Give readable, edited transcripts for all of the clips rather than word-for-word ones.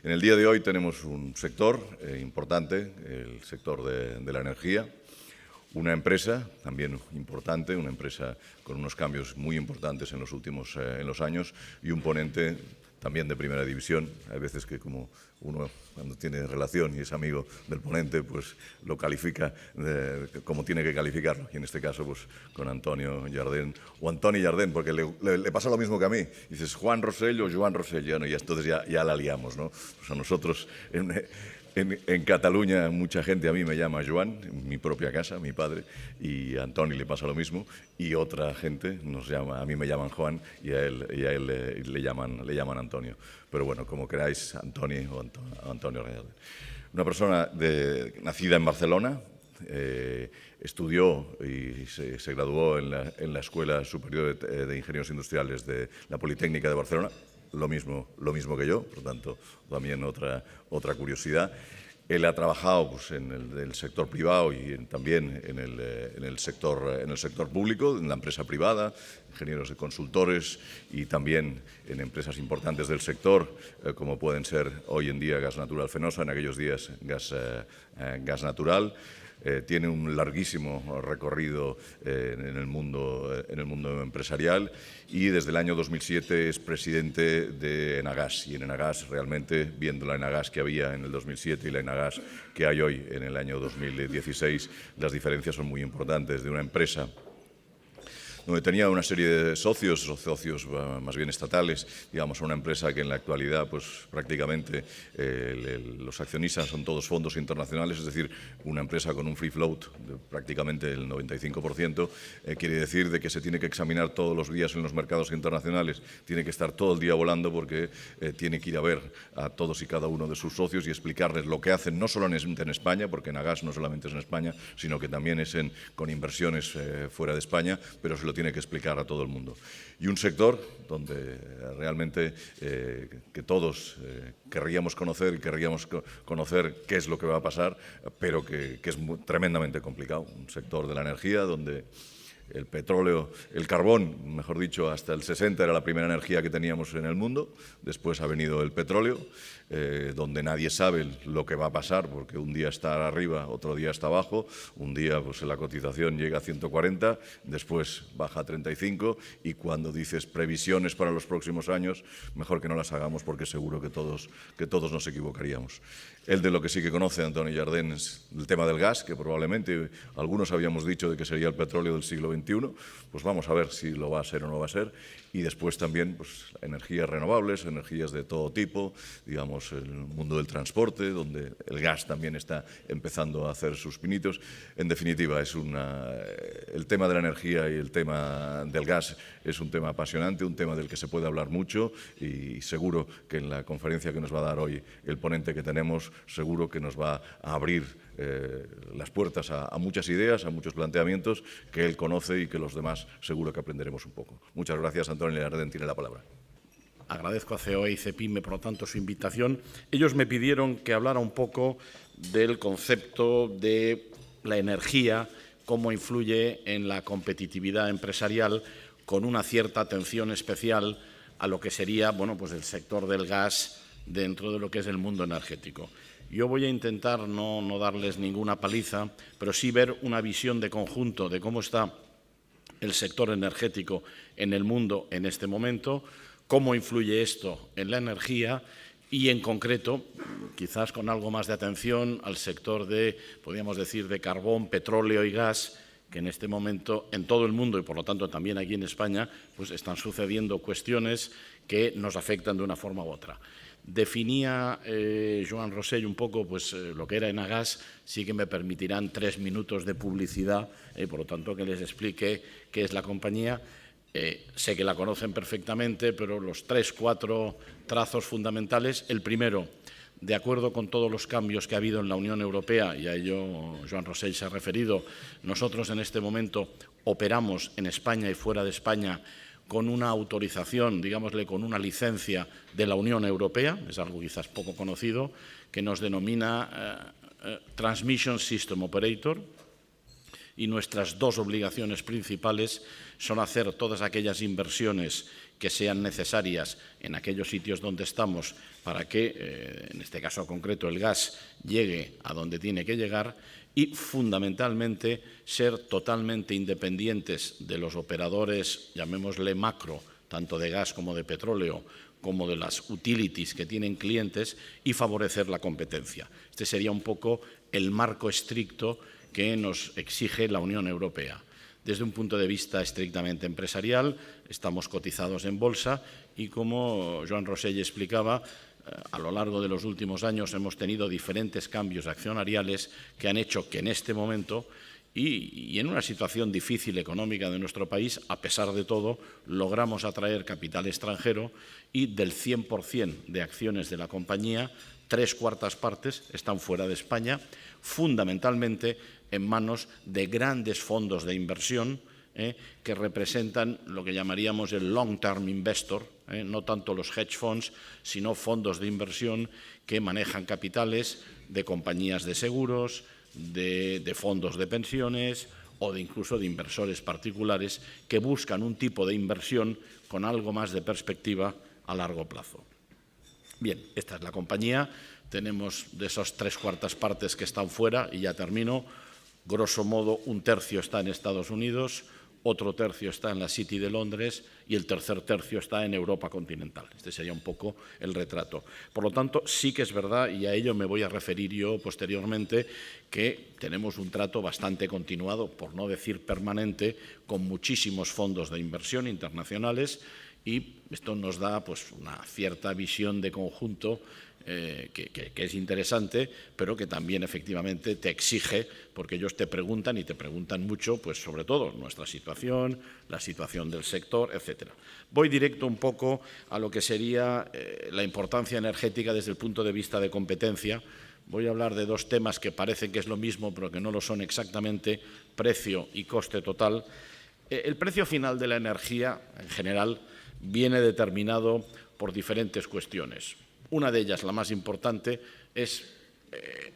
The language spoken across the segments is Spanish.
En el día de hoy tenemos un sector importante, el sector de la energía, una empresa también importante, una empresa con unos cambios muy importantes en los últimos años y un ponente también de primera división. Hay veces que como uno cuando tiene relación y es amigo del ponente, pues lo califica como tiene que calificarlo. Y en este caso, pues con Antonio Jardén, o Antoni Jardén, porque le pasa lo mismo que a mí. Dices Juan Rossell o Joan Rossell, y entonces ya la liamos, ¿no? Pues a nosotros en Cataluña mucha gente a mí me llama Joan, en mi propia casa, mi padre, y a Antoni le pasa lo mismo, y otra gente a mí me llaman Juan y a él le llaman Antonio. Pero bueno, como queráis, Antoni o Antonio Real. Una persona nacida en Barcelona, estudió y se graduó en la Escuela Superior de Ingenieros Industriales de la Politécnica de Barcelona, lo mismo que yo, por lo tanto, también otra curiosidad. Él ha trabajado pues, en el sector privado y también en el sector público, en la empresa privada, ingenieros y consultores, y también en empresas importantes del sector, como pueden ser hoy en día Gas Natural Fenosa, en aquellos días Gas Natural. Tiene un larguísimo recorrido en el mundo empresarial y desde el año 2007 es presidente de Enagás. Y en Enagás, realmente, viendo la Enagás que había en el 2007 y la Enagás que hay hoy en el año 2016, las diferencias son muy importantes. De una empresa donde tenía una serie de socios más bien estatales, digamos, a una empresa que en la actualidad pues prácticamente los accionistas son todos fondos internacionales, es decir, una empresa con un free float de prácticamente el 95%, quiere decir de que se tiene que examinar todos los días en los mercados internacionales, tiene que estar todo el día volando porque tiene que ir a ver a todos y cada uno de sus socios y explicarles lo que hacen, no solo en España, porque Enagás no solamente es en España, sino que también es con inversiones fuera de España, pero se lo tiene que explicar a todo el mundo. Y un sector donde realmente que todos querríamos conocer y querríamos conocer qué es lo que va a pasar, pero que es tremendamente complicado. Un sector de la energía donde el petróleo, el carbón, mejor dicho, hasta el 60 era la primera energía que teníamos en el mundo, después ha venido el petróleo, donde nadie sabe lo que va a pasar, porque un día está arriba, otro día está abajo, un día pues, la cotización llega a 140, después baja a 35 y cuando dices previsiones para los próximos años, mejor que no las hagamos porque seguro que todos nos equivocaríamos. Él de lo que sí que conoce, Antonio Jardén, es el tema del gas, que probablemente algunos habíamos dicho de que sería el petróleo del siglo XXI, pues vamos a ver si lo va a ser o no va a ser. Y después también pues, energías renovables, energías de todo tipo, digamos el mundo del transporte, donde el gas también está empezando a hacer sus pinitos. En definitiva, el tema de la energía y el tema del gas es un tema apasionante, un tema del que se puede hablar mucho y seguro que en la conferencia que nos va a dar hoy el ponente que tenemos, seguro que nos va a abrir las puertas a muchas ideas, a muchos planteamientos que él conoce y que los demás seguro que aprenderemos un poco. Muchas gracias, Antonio Jardén, tiene la palabra. Agradezco a COE y CEPIME, por lo tanto, su invitación. Ellos me pidieron que hablara un poco del concepto de la energía, cómo influye en la competitividad empresarial, con una cierta atención especial a lo que sería bueno, pues el sector del gas dentro de lo que es el mundo energético. Yo voy a intentar no darles ninguna paliza, pero sí ver una visión de conjunto de cómo está el sector energético en el mundo en este momento, cómo influye esto en la energía y, en concreto, quizás con algo más de atención al sector podríamos decir, de carbón, petróleo y gas, que en este momento en todo el mundo y, por lo tanto, también aquí en España, pues están sucediendo cuestiones que nos afectan de una forma u otra. Definía Joan Rossell un poco pues, lo que era Enagás, sí que me permitirán 3 minutos de publicidad, por lo tanto que les explique qué es la compañía. Sé que la conocen perfectamente, pero los 3-4 trazos fundamentales. El primero, de acuerdo con todos los cambios que ha habido en la Unión Europea, y a ello Joan Rossell se ha referido, nosotros en este momento operamos en España y fuera de España con una autorización, digámosle, con una licencia de la Unión Europea, es algo quizás poco conocido, que nos denomina Transmission System Operator, Y nuestras dos obligaciones principales son hacer todas aquellas inversiones que sean necesarias en aquellos sitios donde estamos para que, en este caso concreto, el gas llegue a donde tiene que llegar y, fundamentalmente, ser totalmente independientes de los operadores, llamémosle macro, tanto de gas como de petróleo, como de las utilities que tienen clientes, y favorecer la competencia. Este sería un poco el marco estricto que nos exige la Unión Europea. Desde un punto de vista estrictamente empresarial, estamos cotizados en bolsa y, como Joan Rosell explicaba, a lo largo de los últimos años hemos tenido diferentes cambios accionariales que han hecho que en este momento y en una situación difícil económica de nuestro país, a pesar de todo, logramos atraer capital extranjero y del 100% de acciones de la compañía, 3/4 partes están fuera de España, fundamentalmente en manos de grandes fondos de inversión que representan lo que llamaríamos el long-term investor, no tanto los hedge funds, sino fondos de inversión que manejan capitales de compañías de seguros, de fondos de pensiones o incluso de inversores particulares que buscan un tipo de inversión con algo más de perspectiva a largo plazo. Bien, esta es la compañía. Tenemos de esas 3/4 partes que están fuera, y ya termino, grosso modo 1/3 está en Estados Unidos, otro tercio está en la City de Londres y el tercer tercio está en Europa continental. Este sería un poco el retrato. Por lo tanto, sí que es verdad, y a ello me voy a referir yo posteriormente, que tenemos un trato bastante continuado, por no decir permanente, con muchísimos fondos de inversión internacionales, y esto nos da pues, una cierta visión de conjunto que es interesante, pero que también efectivamente te exige, porque ellos te preguntan y te preguntan mucho, pues sobre todo nuestra situación, la situación del sector, etcétera. Voy directo un poco a lo que sería la importancia energética desde el punto de vista de competencia. Voy a hablar de dos temas que parecen que es lo mismo, pero que no lo son exactamente: precio y coste total. El precio final de la energía, en general, viene determinado por diferentes cuestiones. Una de ellas, la más importante, es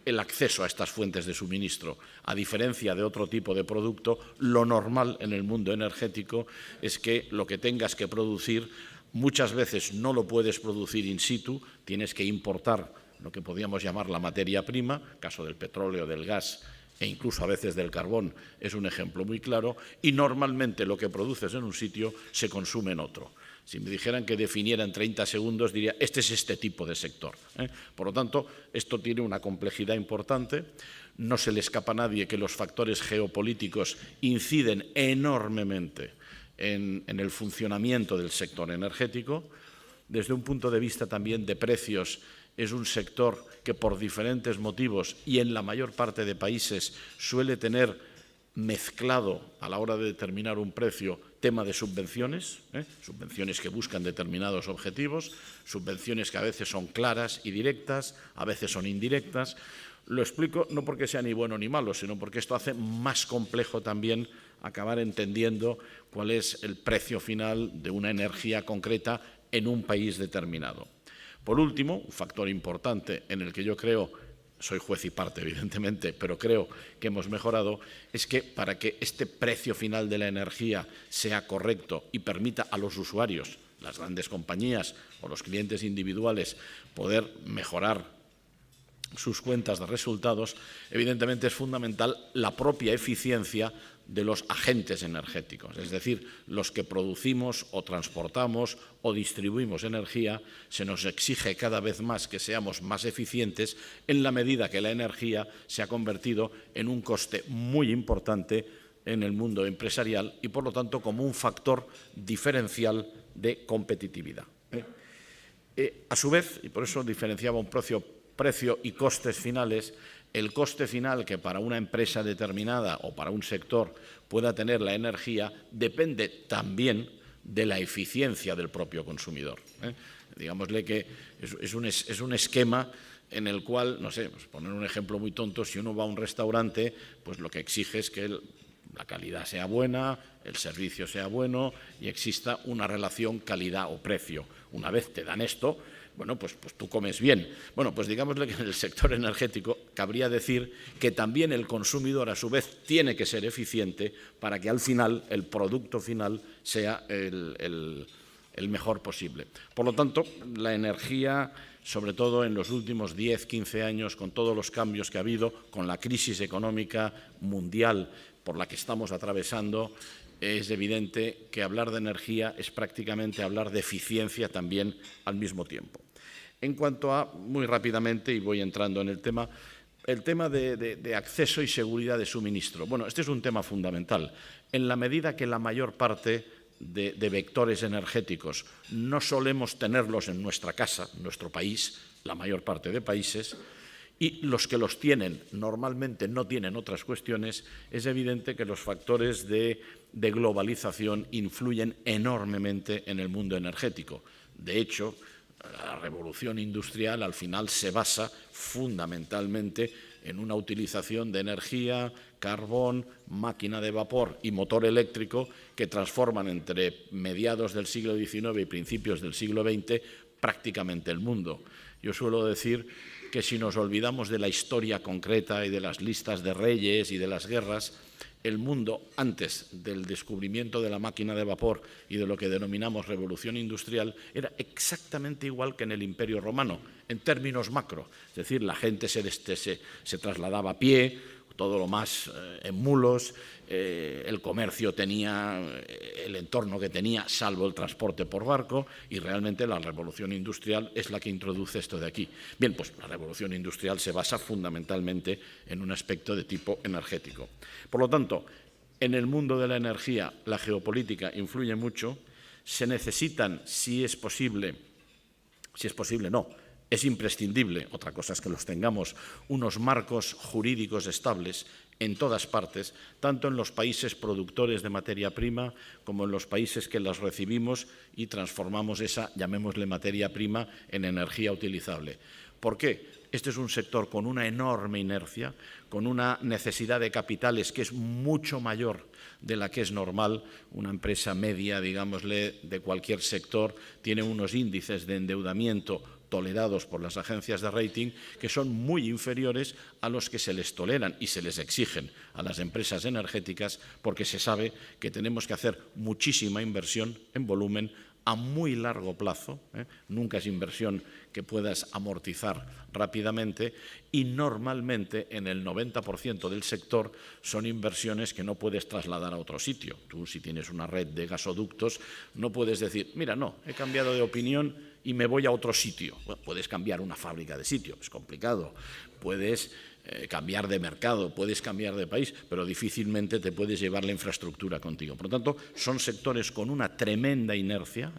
el acceso a estas fuentes de suministro. A diferencia de otro tipo de producto, lo normal en el mundo energético es que lo que tengas que producir muchas veces no lo puedes producir in situ, tienes que importar lo que podríamos llamar la materia prima, caso del petróleo, del gas e incluso a veces del carbón es un ejemplo muy claro, y normalmente lo que produces en un sitio se consume en otro. Si me dijeran que definiera en 30 segundos, diría, este es este tipo de sector. Por lo tanto, esto tiene una complejidad importante. No se le escapa a nadie que los factores geopolíticos inciden enormemente en el funcionamiento del sector energético. Desde un punto de vista también de precios, es un sector que por diferentes motivos y en la mayor parte de países suele tener mezclado a la hora de determinar un precio tema de subvenciones, subvenciones que buscan determinados objetivos, subvenciones que a veces son claras y directas, a veces son indirectas. Lo explico no porque sea ni bueno ni malo, sino porque esto hace más complejo también acabar entendiendo cuál es el precio final de una energía concreta en un país determinado. Por último, un factor importante en el que yo creo, soy juez y parte evidentemente, pero creo que hemos mejorado, es que para que este precio final de la energía sea correcto y permita a los usuarios, las grandes compañías o los clientes individuales, poder mejorar sus cuentas de resultados, evidentemente es fundamental la propia eficiencia de los agentes energéticos, es decir, los que producimos o transportamos o distribuimos energía. Se nos exige cada vez más que seamos más eficientes en la medida que la energía se ha convertido en un coste muy importante en el mundo empresarial y, por lo tanto, como un factor diferencial de competitividad. A su vez, y por eso diferenciaba un precio y costes finales, el coste final que para una empresa determinada o para un sector pueda tener la energía depende también de la eficiencia del propio consumidor. Digámosle que es un esquema en el cual, no sé, pues poner un ejemplo muy tonto, si uno va a un restaurante, pues lo que exige es que la calidad sea buena, el servicio sea bueno y exista una relación calidad o precio. Una vez te dan esto, Bueno, pues tú comes bien. Bueno, pues digámosle que en el sector energético cabría decir que también el consumidor a su vez tiene que ser eficiente para que al final el producto final sea el mejor posible. Por lo tanto, la energía, sobre todo en los últimos 10, 15 años, con todos los cambios que ha habido, con la crisis económica mundial por la que estamos atravesando, es evidente que hablar de energía es prácticamente hablar de eficiencia también al mismo tiempo. En cuanto a, muy rápidamente, y voy entrando en el tema de acceso y seguridad de suministro. Bueno, este es un tema fundamental. En la medida que la mayor parte de vectores energéticos no solemos tenerlos en nuestra casa, en nuestro país, la mayor parte de países, y los que los tienen normalmente no tienen otras cuestiones, es evidente que los factores de globalización influyen enormemente en el mundo energético. De hecho, la revolución industrial al final se basa fundamentalmente en una utilización de energía, carbón, máquina de vapor y motor eléctrico que transforman entre mediados del siglo XIX y principios del siglo XX prácticamente el mundo. Yo suelo decir que si nos olvidamos de la historia concreta y de las listas de reyes y de las guerras, el mundo antes del descubrimiento de la máquina de vapor y de lo que denominamos revolución industrial era exactamente igual que en el Imperio Romano, en términos macro. Es decir, la gente se trasladaba a pie, todo lo más en mulos, el comercio tenía el entorno que tenía, salvo el transporte por barco, y realmente la revolución industrial es la que introduce esto de aquí. Bien, pues la revolución industrial se basa fundamentalmente en un aspecto de tipo energético. Por lo tanto, en el mundo de la energía, la geopolítica influye mucho, se necesitan, si es posible, no, es imprescindible, otra cosa es que los tengamos, unos marcos jurídicos estables en todas partes, tanto en los países productores de materia prima como en los países que las recibimos y transformamos esa, llamémosle materia prima, en energía utilizable. ¿Por qué? Este es un sector con una enorme inercia, con una necesidad de capitales que es mucho mayor de la que es normal. Una empresa media, digámosle, de cualquier sector, tiene unos índices de endeudamiento tolerados por las agencias de rating que son muy inferiores a los que se les toleran y se les exigen a las empresas energéticas, porque se sabe que tenemos que hacer muchísima inversión en volumen a muy largo plazo, nunca es inversión que puedas amortizar rápidamente, y normalmente en el 90% del sector son inversiones que no puedes trasladar a otro sitio. Tú, si tienes una red de gasoductos, no puedes decir, mira, no, he cambiado de opinión y me voy a otro sitio. Bueno, puedes cambiar una fábrica de sitio, es complicado. Puedes cambiar de mercado, puedes cambiar de país, pero difícilmente te puedes llevar la infraestructura contigo. Por lo tanto, son sectores con una tremenda inercia.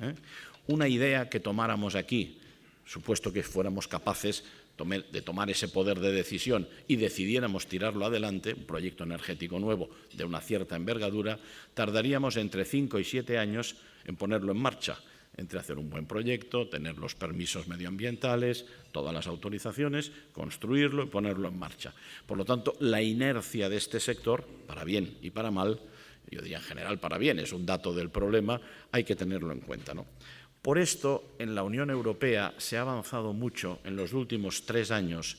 Una idea que tomáramos aquí, supuesto que fuéramos capaces de tomar ese poder de decisión y decidiéramos tirarlo adelante, un proyecto energético nuevo de una cierta envergadura, tardaríamos entre 5 y 7 años en ponerlo en marcha, entre hacer un buen proyecto, tener los permisos medioambientales, todas las autorizaciones, construirlo y ponerlo en marcha. Por lo tanto, la inercia de este sector, para bien y para mal, yo diría en general para bien, es un dato del problema, hay que tenerlo en cuenta, ¿no? Por esto, en la Unión Europea se ha avanzado mucho en los últimos 3 años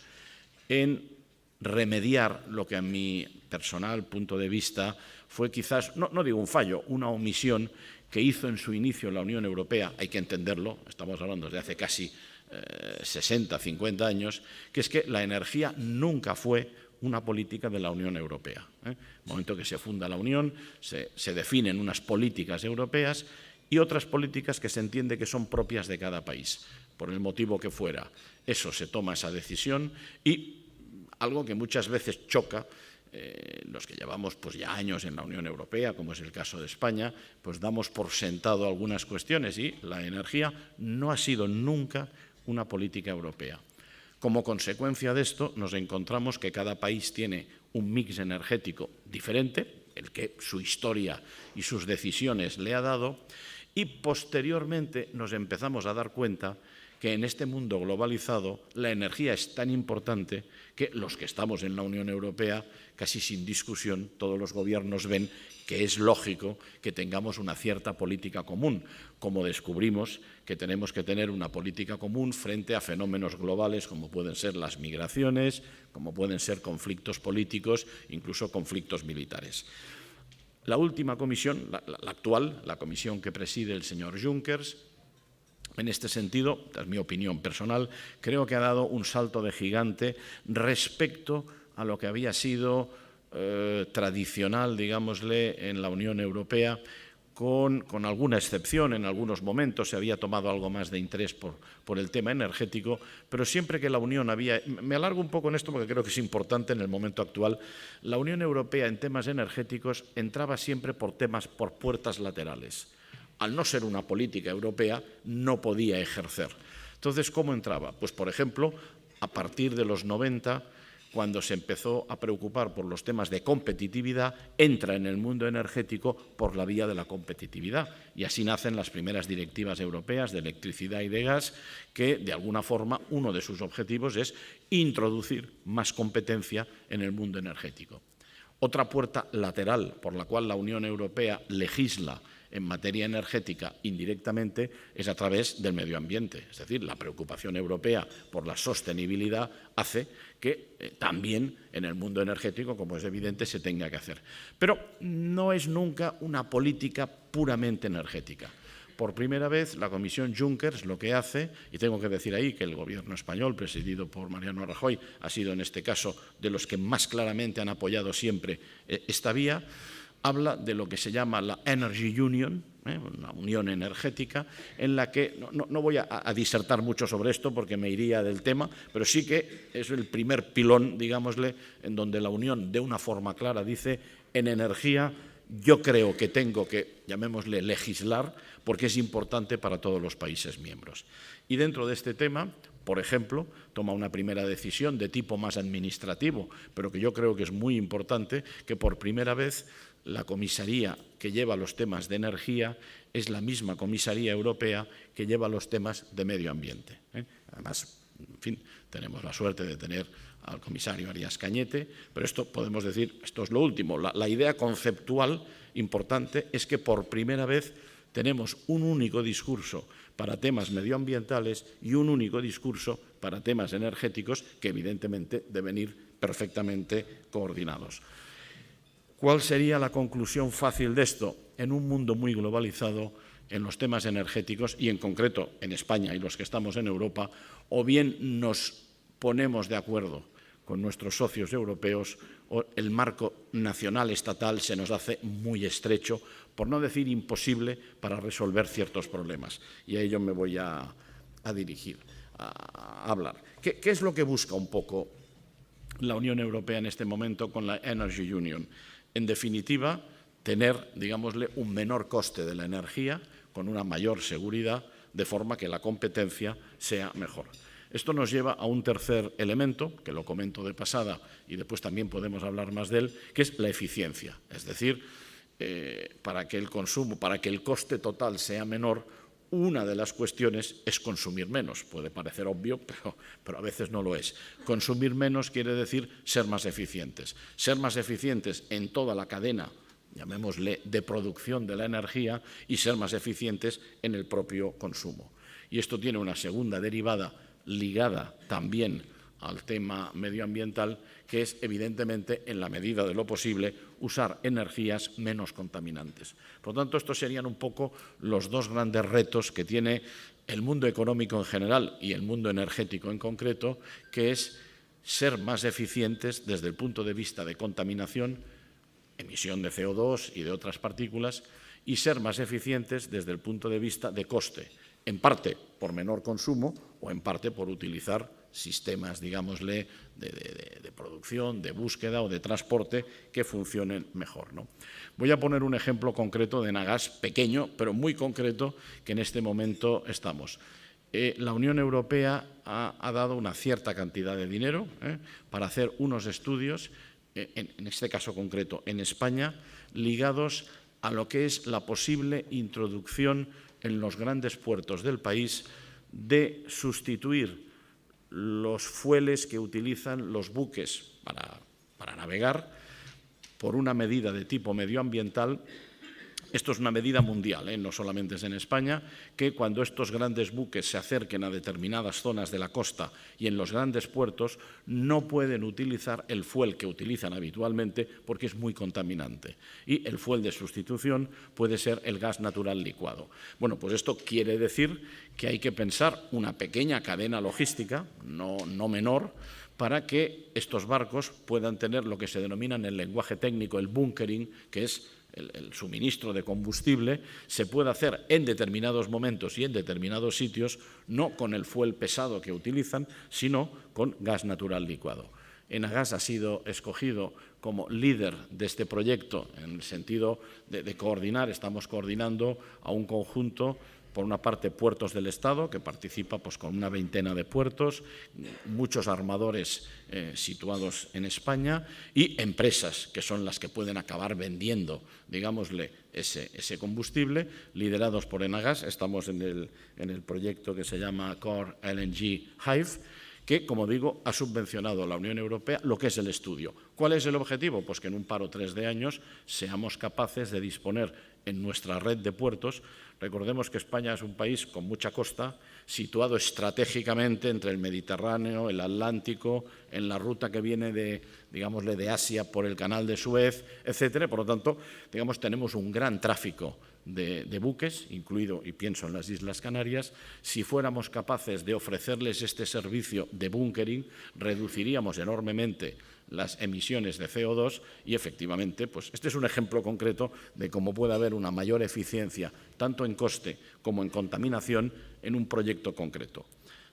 en remediar lo que a mi personal punto de vista fue quizás, no digo un fallo, una omisión que hizo en su inicio la Unión Europea, hay que entenderlo, estamos hablando de hace casi 60, 50 años, que es que la energía nunca fue una política de la Unión Europea. En el momento que se funda la Unión, se definen unas políticas europeas y otras políticas que se entiende que son propias de cada país, por el motivo que fuera. Eso se toma esa decisión y algo que muchas veces choca, los que llevamos pues ya años en la Unión Europea, como es el caso de España, pues damos por sentado algunas cuestiones y la energía no ha sido nunca una política europea. Como consecuencia de esto, nos encontramos que cada país tiene un mix energético diferente, el que su historia y sus decisiones le ha dado, y posteriormente nos empezamos a dar cuenta que en este mundo globalizado la energía es tan importante que los que estamos en la Unión Europea, casi sin discusión, todos los gobiernos ven que es lógico que tengamos una cierta política común, como descubrimos que tenemos que tener una política común frente a fenómenos globales como pueden ser las migraciones, como pueden ser conflictos políticos, incluso conflictos militares. La última comisión, la actual, la comisión que preside el señor Juncker, en este sentido, es mi opinión personal, creo que ha dado un salto de gigante respecto a lo que había sido tradicional, digámosle, en la Unión Europea, con alguna excepción. En algunos momentos se había tomado algo más de interés por el tema energético, pero siempre que la Unión había... Me alargo un poco en esto porque creo que es importante en el momento actual. La Unión Europea en temas energéticos entraba siempre por temas, por puertas laterales. Al no ser una política europea, no podía ejercer. Entonces, ¿cómo entraba? Pues, por ejemplo, a partir de los 90, cuando se empezó a preocupar por los temas de competitividad, entra en el mundo energético por la vía de la competitividad. Y así nacen las primeras directivas europeas de electricidad y de gas, que, de alguna forma, uno de sus objetivos es introducir más competencia en el mundo energético. Otra puerta lateral por la cual la Unión Europea legisla en materia energética indirectamente es a través del medio ambiente. Es decir, la preocupación europea por la sostenibilidad hace que también en el mundo energético, como es evidente, se tenga que hacer. Pero no es nunca una política puramente energética. Por primera vez, la Comisión Juncker lo que hace, y tengo que decir ahí que el Gobierno español, presidido por Mariano Rajoy, ha sido en este caso de los que más claramente han apoyado siempre esta vía, habla de lo que se llama la Energy Union, una unión energética, en la que, no voy a disertar mucho sobre esto porque me iría del tema, pero sí que es el primer pilón, digámosle, en donde la Unión de una forma clara dice: en energía yo creo que tengo que, llamémosle, legislar, porque es importante para todos los países miembros. Y dentro de este tema, por ejemplo, toma una primera decisión de tipo más administrativo, pero que yo creo que es muy importante, que por primera vez la comisaría que lleva los temas de energía es la misma comisaría europea que lleva los temas de medio ambiente. Además, en fin, tenemos la suerte de tener al comisario Arias Cañete, pero esto podemos decir, esto es lo último. La idea conceptual importante es que por primera vez tenemos un único discurso para temas medioambientales y un único discurso para temas energéticos que evidentemente deben ir perfectamente coordinados. ¿Cuál sería la conclusión fácil de esto? En un mundo muy globalizado, en los temas energéticos y en concreto en España y los que estamos en Europa, o bien nos ponemos de acuerdo con nuestros socios europeos o el marco nacional estatal se nos hace muy estrecho, por no decir imposible, para resolver ciertos problemas. Y a ello me voy a dirigir, a hablar. ¿Qué es lo que busca un poco la Unión Europea en este momento con la Energy Union? En definitiva, tener, digámosle, un menor coste de la energía con una mayor seguridad, de forma que la competencia sea mejor. Esto nos lleva a un tercer elemento, que lo comento de pasada y después también podemos hablar más de él, que es la eficiencia. Es decir, para que el consumo, para que el coste total sea menor, una de las cuestiones es consumir menos. Puede parecer obvio, pero a veces no lo es. Consumir menos quiere decir ser más eficientes. Ser más eficientes en toda la cadena, llamémosle, de producción de la energía, y ser más eficientes en el propio consumo. Y esto tiene una segunda derivada ligada también al tema medioambiental, que es, evidentemente, en la medida de lo posible, usar energías menos contaminantes. Por lo tanto, estos serían un poco los dos grandes retos que tiene el mundo económico en general y el mundo energético en concreto, que es ser más eficientes desde el punto de vista de contaminación, emisión de CO2 y de otras partículas, y ser más eficientes desde el punto de vista de coste, en parte por menor consumo o en parte por utilizar sistemas, digámosle, de producción, de búsqueda o de transporte que funcionen mejor, ¿no? Voy a poner un ejemplo concreto de Enagás, pequeño, pero muy concreto, que en este momento estamos. La Unión Europea ha dado una cierta cantidad de dinero para hacer unos estudios, en este caso concreto en España, ligados a lo que es la posible introducción en los grandes puertos del país de sustituir los fueles que utilizan los buques para navegar por una medida de tipo medioambiental. Esto es una medida mundial, no solamente es en España, que cuando estos grandes buques se acerquen a determinadas zonas de la costa y en los grandes puertos no pueden utilizar el fuel que utilizan habitualmente porque es muy contaminante. Y el fuel de sustitución puede ser el gas natural licuado. Bueno, pues esto quiere decir que hay que pensar una pequeña cadena logística, no menor, para que estos barcos puedan tener lo que se denomina en el lenguaje técnico el bunkering, que es el suministro de combustible, se puede hacer en determinados momentos y en determinados sitios, no con el fuel pesado que utilizan, sino con gas natural licuado. Enagas ha sido escogido como líder de este proyecto en el sentido de coordinar. Estamos coordinando a un conjunto, por una parte, puertos del Estado, que participa pues, con una veintena de puertos, muchos armadores situados en España y empresas, que son las que pueden acabar vendiendo, digámosle, ese combustible, liderados por Enagas. Estamos en el proyecto que se llama Core LNG Hive, que, como digo, ha subvencionado a la Unión Europea lo que es el estudio. ¿Cuál es el objetivo? Pues que en un par o 3 de años seamos capaces de disponer en nuestra red de puertos. Recordemos que España es un país con mucha costa, situado estratégicamente entre el Mediterráneo, el Atlántico, en la ruta que viene de Asia por el Canal de Suez, etcétera. Por lo tanto, tenemos un gran tráfico de buques, incluido, y pienso en las Islas Canarias. Si fuéramos capaces de ofrecerles este servicio de bunkering, reduciríamos enormemente las emisiones de CO2 y, efectivamente, pues este es un ejemplo concreto de cómo puede haber una mayor eficiencia, tanto en coste como en contaminación, en un proyecto concreto.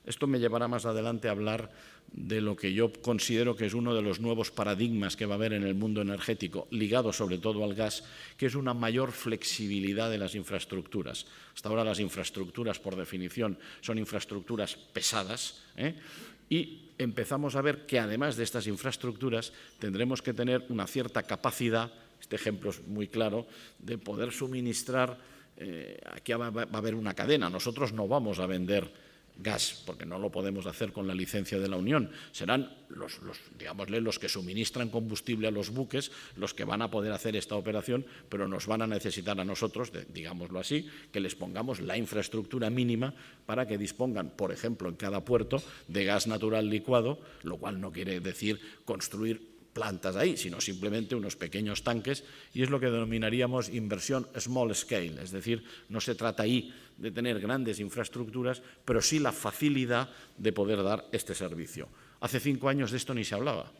Esto me llevará más adelante a hablar de lo que yo considero que es uno de los nuevos paradigmas que va a haber en el mundo energético, ligado sobre todo al gas, que es una mayor flexibilidad de las infraestructuras. Hasta ahora las infraestructuras, por definición, son infraestructuras pesadas, y empezamos a ver que además de estas infraestructuras tendremos que tener una cierta capacidad, este ejemplo es muy claro, de poder suministrar. Aquí va a haber una cadena. Nosotros no vamos a vender gas, porque no lo podemos hacer con la licencia de la Unión. Serán los que suministran combustible a los buques los que van a poder hacer esta operación, pero nos van a necesitar a nosotros, digámoslo así, que les pongamos la infraestructura mínima para que dispongan, por ejemplo, en cada puerto, de gas natural licuado, lo cual no quiere decir construir plantas ahí, sino simplemente unos pequeños tanques, y es lo que denominaríamos inversión small scale, es decir, no se trata ahí de tener grandes infraestructuras, pero sí la facilidad de poder dar este servicio. Hace 5 años de esto ni se hablaba,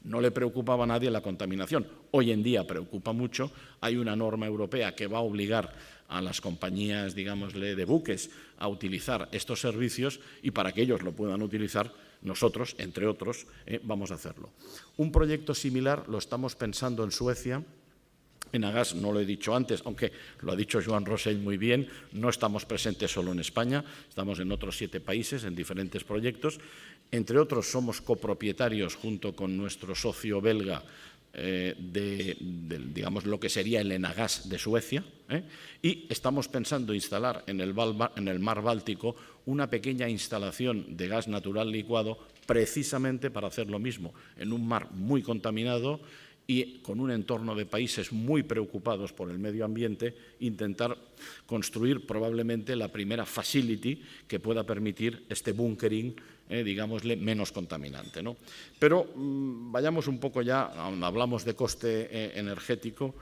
no le preocupaba a nadie la contaminación. Hoy en día preocupa mucho. Hay una norma europea que va a obligar a las compañías, digámosle, de buques a utilizar estos servicios, y para que ellos lo puedan utilizar, nosotros, entre otros, vamos a hacerlo. Un proyecto similar lo estamos pensando en Suecia. Enagas, no lo he dicho antes, aunque lo ha dicho Joan Rossell muy bien, no estamos presentes solo en España, estamos en otros 7 países, en diferentes proyectos. Entre otros, somos copropietarios, junto con nuestro socio belga, digamos, lo que sería el Enagas de Suecia, y estamos pensando instalar en el mar Báltico una pequeña instalación de gas natural licuado, precisamente para hacer lo mismo, en un mar muy contaminado y con un entorno de países muy preocupados por el medio ambiente, intentar construir probablemente la primera facility que pueda permitir este bunkering, digámosle, menos contaminante, ¿no? Pero vayamos un poco ya, hablamos de coste energético.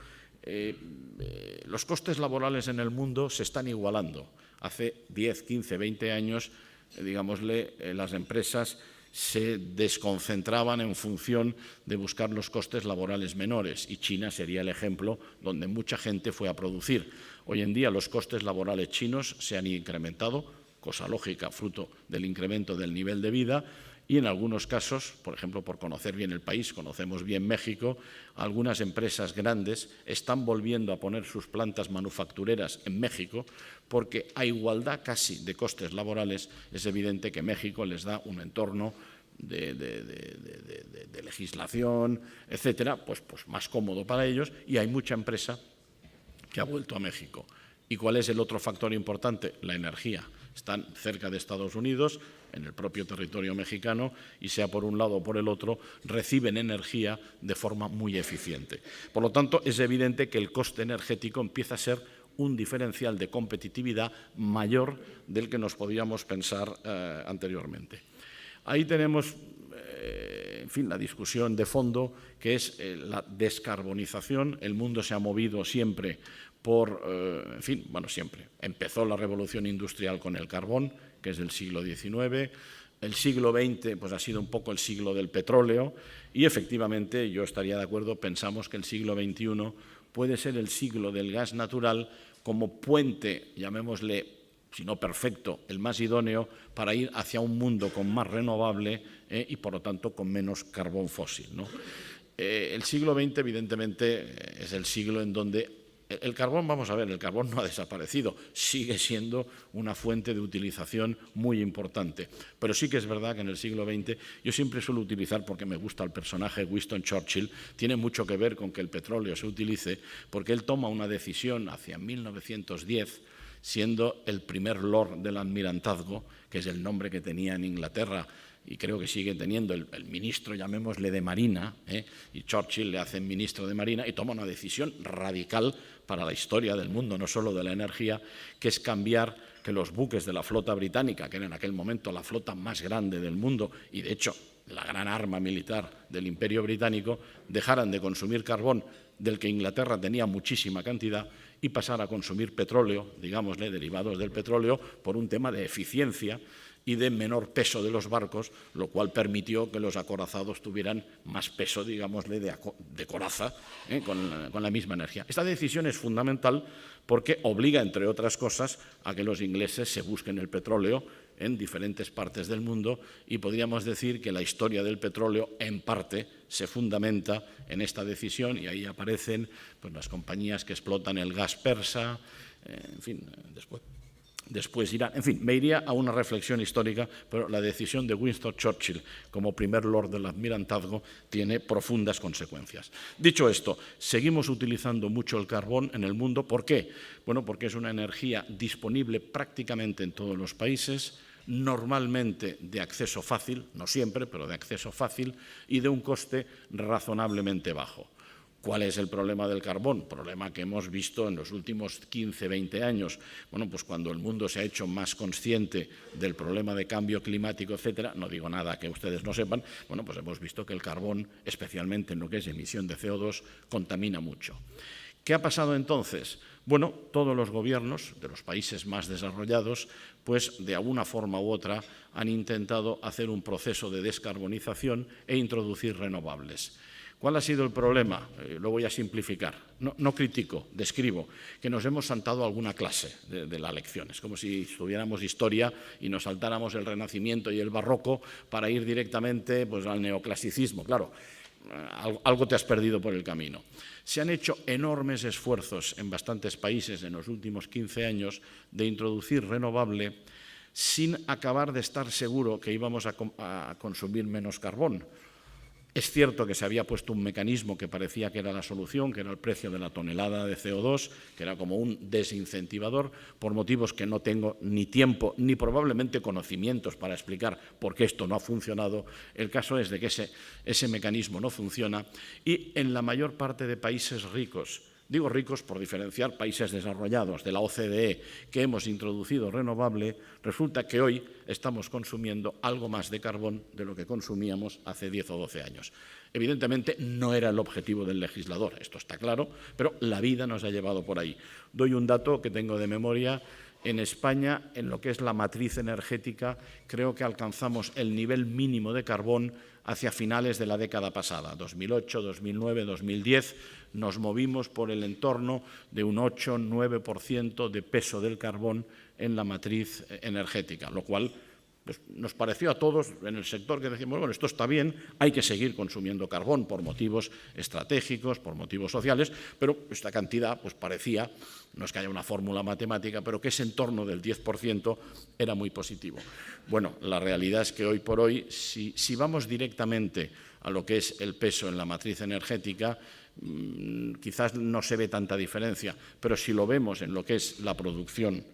Los costes laborales en el mundo se están igualando. Hace 10, 15, 20 años, digámosle, las empresas se desconcentraban en función de buscar los costes laborales menores, y China sería el ejemplo donde mucha gente fue a producir. Hoy en día los costes laborales chinos se han incrementado, cosa lógica, fruto del incremento del nivel de vida, y en algunos casos, por ejemplo, por conocer bien el país, conocemos bien México, algunas empresas grandes están volviendo a poner sus plantas manufactureras en México, porque a igualdad casi de costes laborales es evidente que México les da un entorno de legislación, etcétera, pues más cómodo para ellos, y hay mucha empresa que ha vuelto a México. ¿Y cuál es el otro factor importante? La energía. están cerca de Estados Unidos, en el propio territorio mexicano, y sea por un lado o por el otro, reciben energía de forma muy eficiente. Por lo tanto, es evidente que el coste energético empieza a ser un diferencial de competitividad mayor del que nos podíamos pensar anteriormente. Ahí tenemos, en fin, la discusión de fondo, que es la descarbonización. El mundo se ha movido siempre por, en fin, bueno, siempre. Empezó la revolución industrial con el carbón, que es del siglo XIX. El siglo XX pues, ha sido un poco el siglo del petróleo y, efectivamente, yo estaría de acuerdo, pensamos que el siglo XXI puede ser el siglo del gas natural como puente, llamémosle, si no perfecto, el más idóneo para ir hacia un mundo con más renovable y, por lo tanto, con menos carbón fósil, ¿no? El siglo XX, evidentemente, es el siglo en donde el carbón, vamos a ver, el carbón no ha desaparecido, sigue siendo una fuente de utilización muy importante. Pero sí que es verdad que en el siglo XX, yo siempre suelo utilizar, porque me gusta el personaje Winston Churchill, tiene mucho que ver con que el petróleo se utilice, porque él toma una decisión hacia 1910, siendo el primer Lord del Almirantazgo, que es el nombre que tenía en Inglaterra, y creo que sigue teniendo el ministro, llamémosle, de Marina, y Churchill le hace ministro de Marina, y toma una decisión radical para la historia del mundo, no solo de la energía, que es cambiar que los buques de la flota británica, que era en aquel momento la flota más grande del mundo, y de hecho la gran arma militar del Imperio Británico, dejaran de consumir carbón, del que Inglaterra tenía muchísima cantidad, y pasar a consumir petróleo, digámosle, derivados del petróleo, por un tema de eficiencia y de menor peso de los barcos, lo cual permitió que los acorazados tuvieran más peso, digámosle, de coraza, con la misma energía. Esta decisión es fundamental porque obliga, entre otras cosas, a que los ingleses se busquen el petróleo en diferentes partes del mundo, y podríamos decir que la historia del petróleo, en parte, se fundamenta en esta decisión, y ahí aparecen pues, las compañías que explotan el gas persa, en fin, después irán. En fin, me iría a una reflexión histórica, pero la decisión de Winston Churchill como primer Lord del Almirantazgo tiene profundas consecuencias. Dicho esto, seguimos utilizando mucho el carbón en el mundo. ¿Por qué? Bueno, porque es una energía disponible prácticamente en todos los países, normalmente de acceso fácil, no siempre, pero de acceso fácil, y de un coste razonablemente bajo. ¿Cuál es el problema del carbón? Problema que hemos visto en los últimos 15, 20 años. Bueno, pues cuando el mundo se ha hecho más consciente del problema de cambio climático, etcétera, no digo nada que ustedes no sepan, bueno, pues hemos visto que el carbón, especialmente en lo que es emisión de CO2, contamina mucho. ¿Qué ha pasado entonces? Bueno, todos los gobiernos de los países más desarrollados, pues de alguna forma u otra han intentado hacer un proceso de descarbonización e introducir renovables. ¿Cuál ha sido el problema? Lo voy a simplificar. No critico, describo, que nos hemos saltado alguna clase de la lección. Es como si estudiáramos historia y nos saltáramos el Renacimiento y el Barroco para ir directamente pues, al neoclasicismo. Claro, algo te has perdido por el camino. Se han hecho enormes esfuerzos en bastantes países en los últimos 15 años de introducir renovable sin acabar de estar seguro que íbamos a consumir menos carbón. Es cierto que se había puesto un mecanismo que parecía que era la solución, que era el precio de la tonelada de CO2, que era como un desincentivador, por motivos que no tengo ni tiempo ni probablemente conocimientos para explicar por qué esto no ha funcionado. El caso es de que ese mecanismo no funciona y en la mayor parte de países ricos, digo ricos por diferenciar países desarrollados de la OCDE que hemos introducido renovable, resulta que hoy estamos consumiendo algo más de carbón de lo que consumíamos hace 10 o 12 años. Evidentemente no era el objetivo del legislador, esto está claro, pero la vida nos ha llevado por ahí. Doy un dato que tengo de memoria. En España, en lo que es la matriz energética, creo que alcanzamos el nivel mínimo de carbón hacia finales de la década pasada, 2008, 2009, 2010, nos movimos por el entorno de un 8-9% de peso del carbón en la matriz energética, lo cual pues, nos pareció a todos en el sector que decíamos, bueno, esto está bien, hay que seguir consumiendo carbón por motivos estratégicos, por motivos sociales, pero esta cantidad pues, parecía, no es que haya una fórmula matemática, pero que ese entorno del 10% era muy positivo. Bueno, la realidad es que hoy por hoy, si vamos directamente a lo que es el peso en la matriz energética, quizás no se ve tanta diferencia, pero si lo vemos en lo que es la producción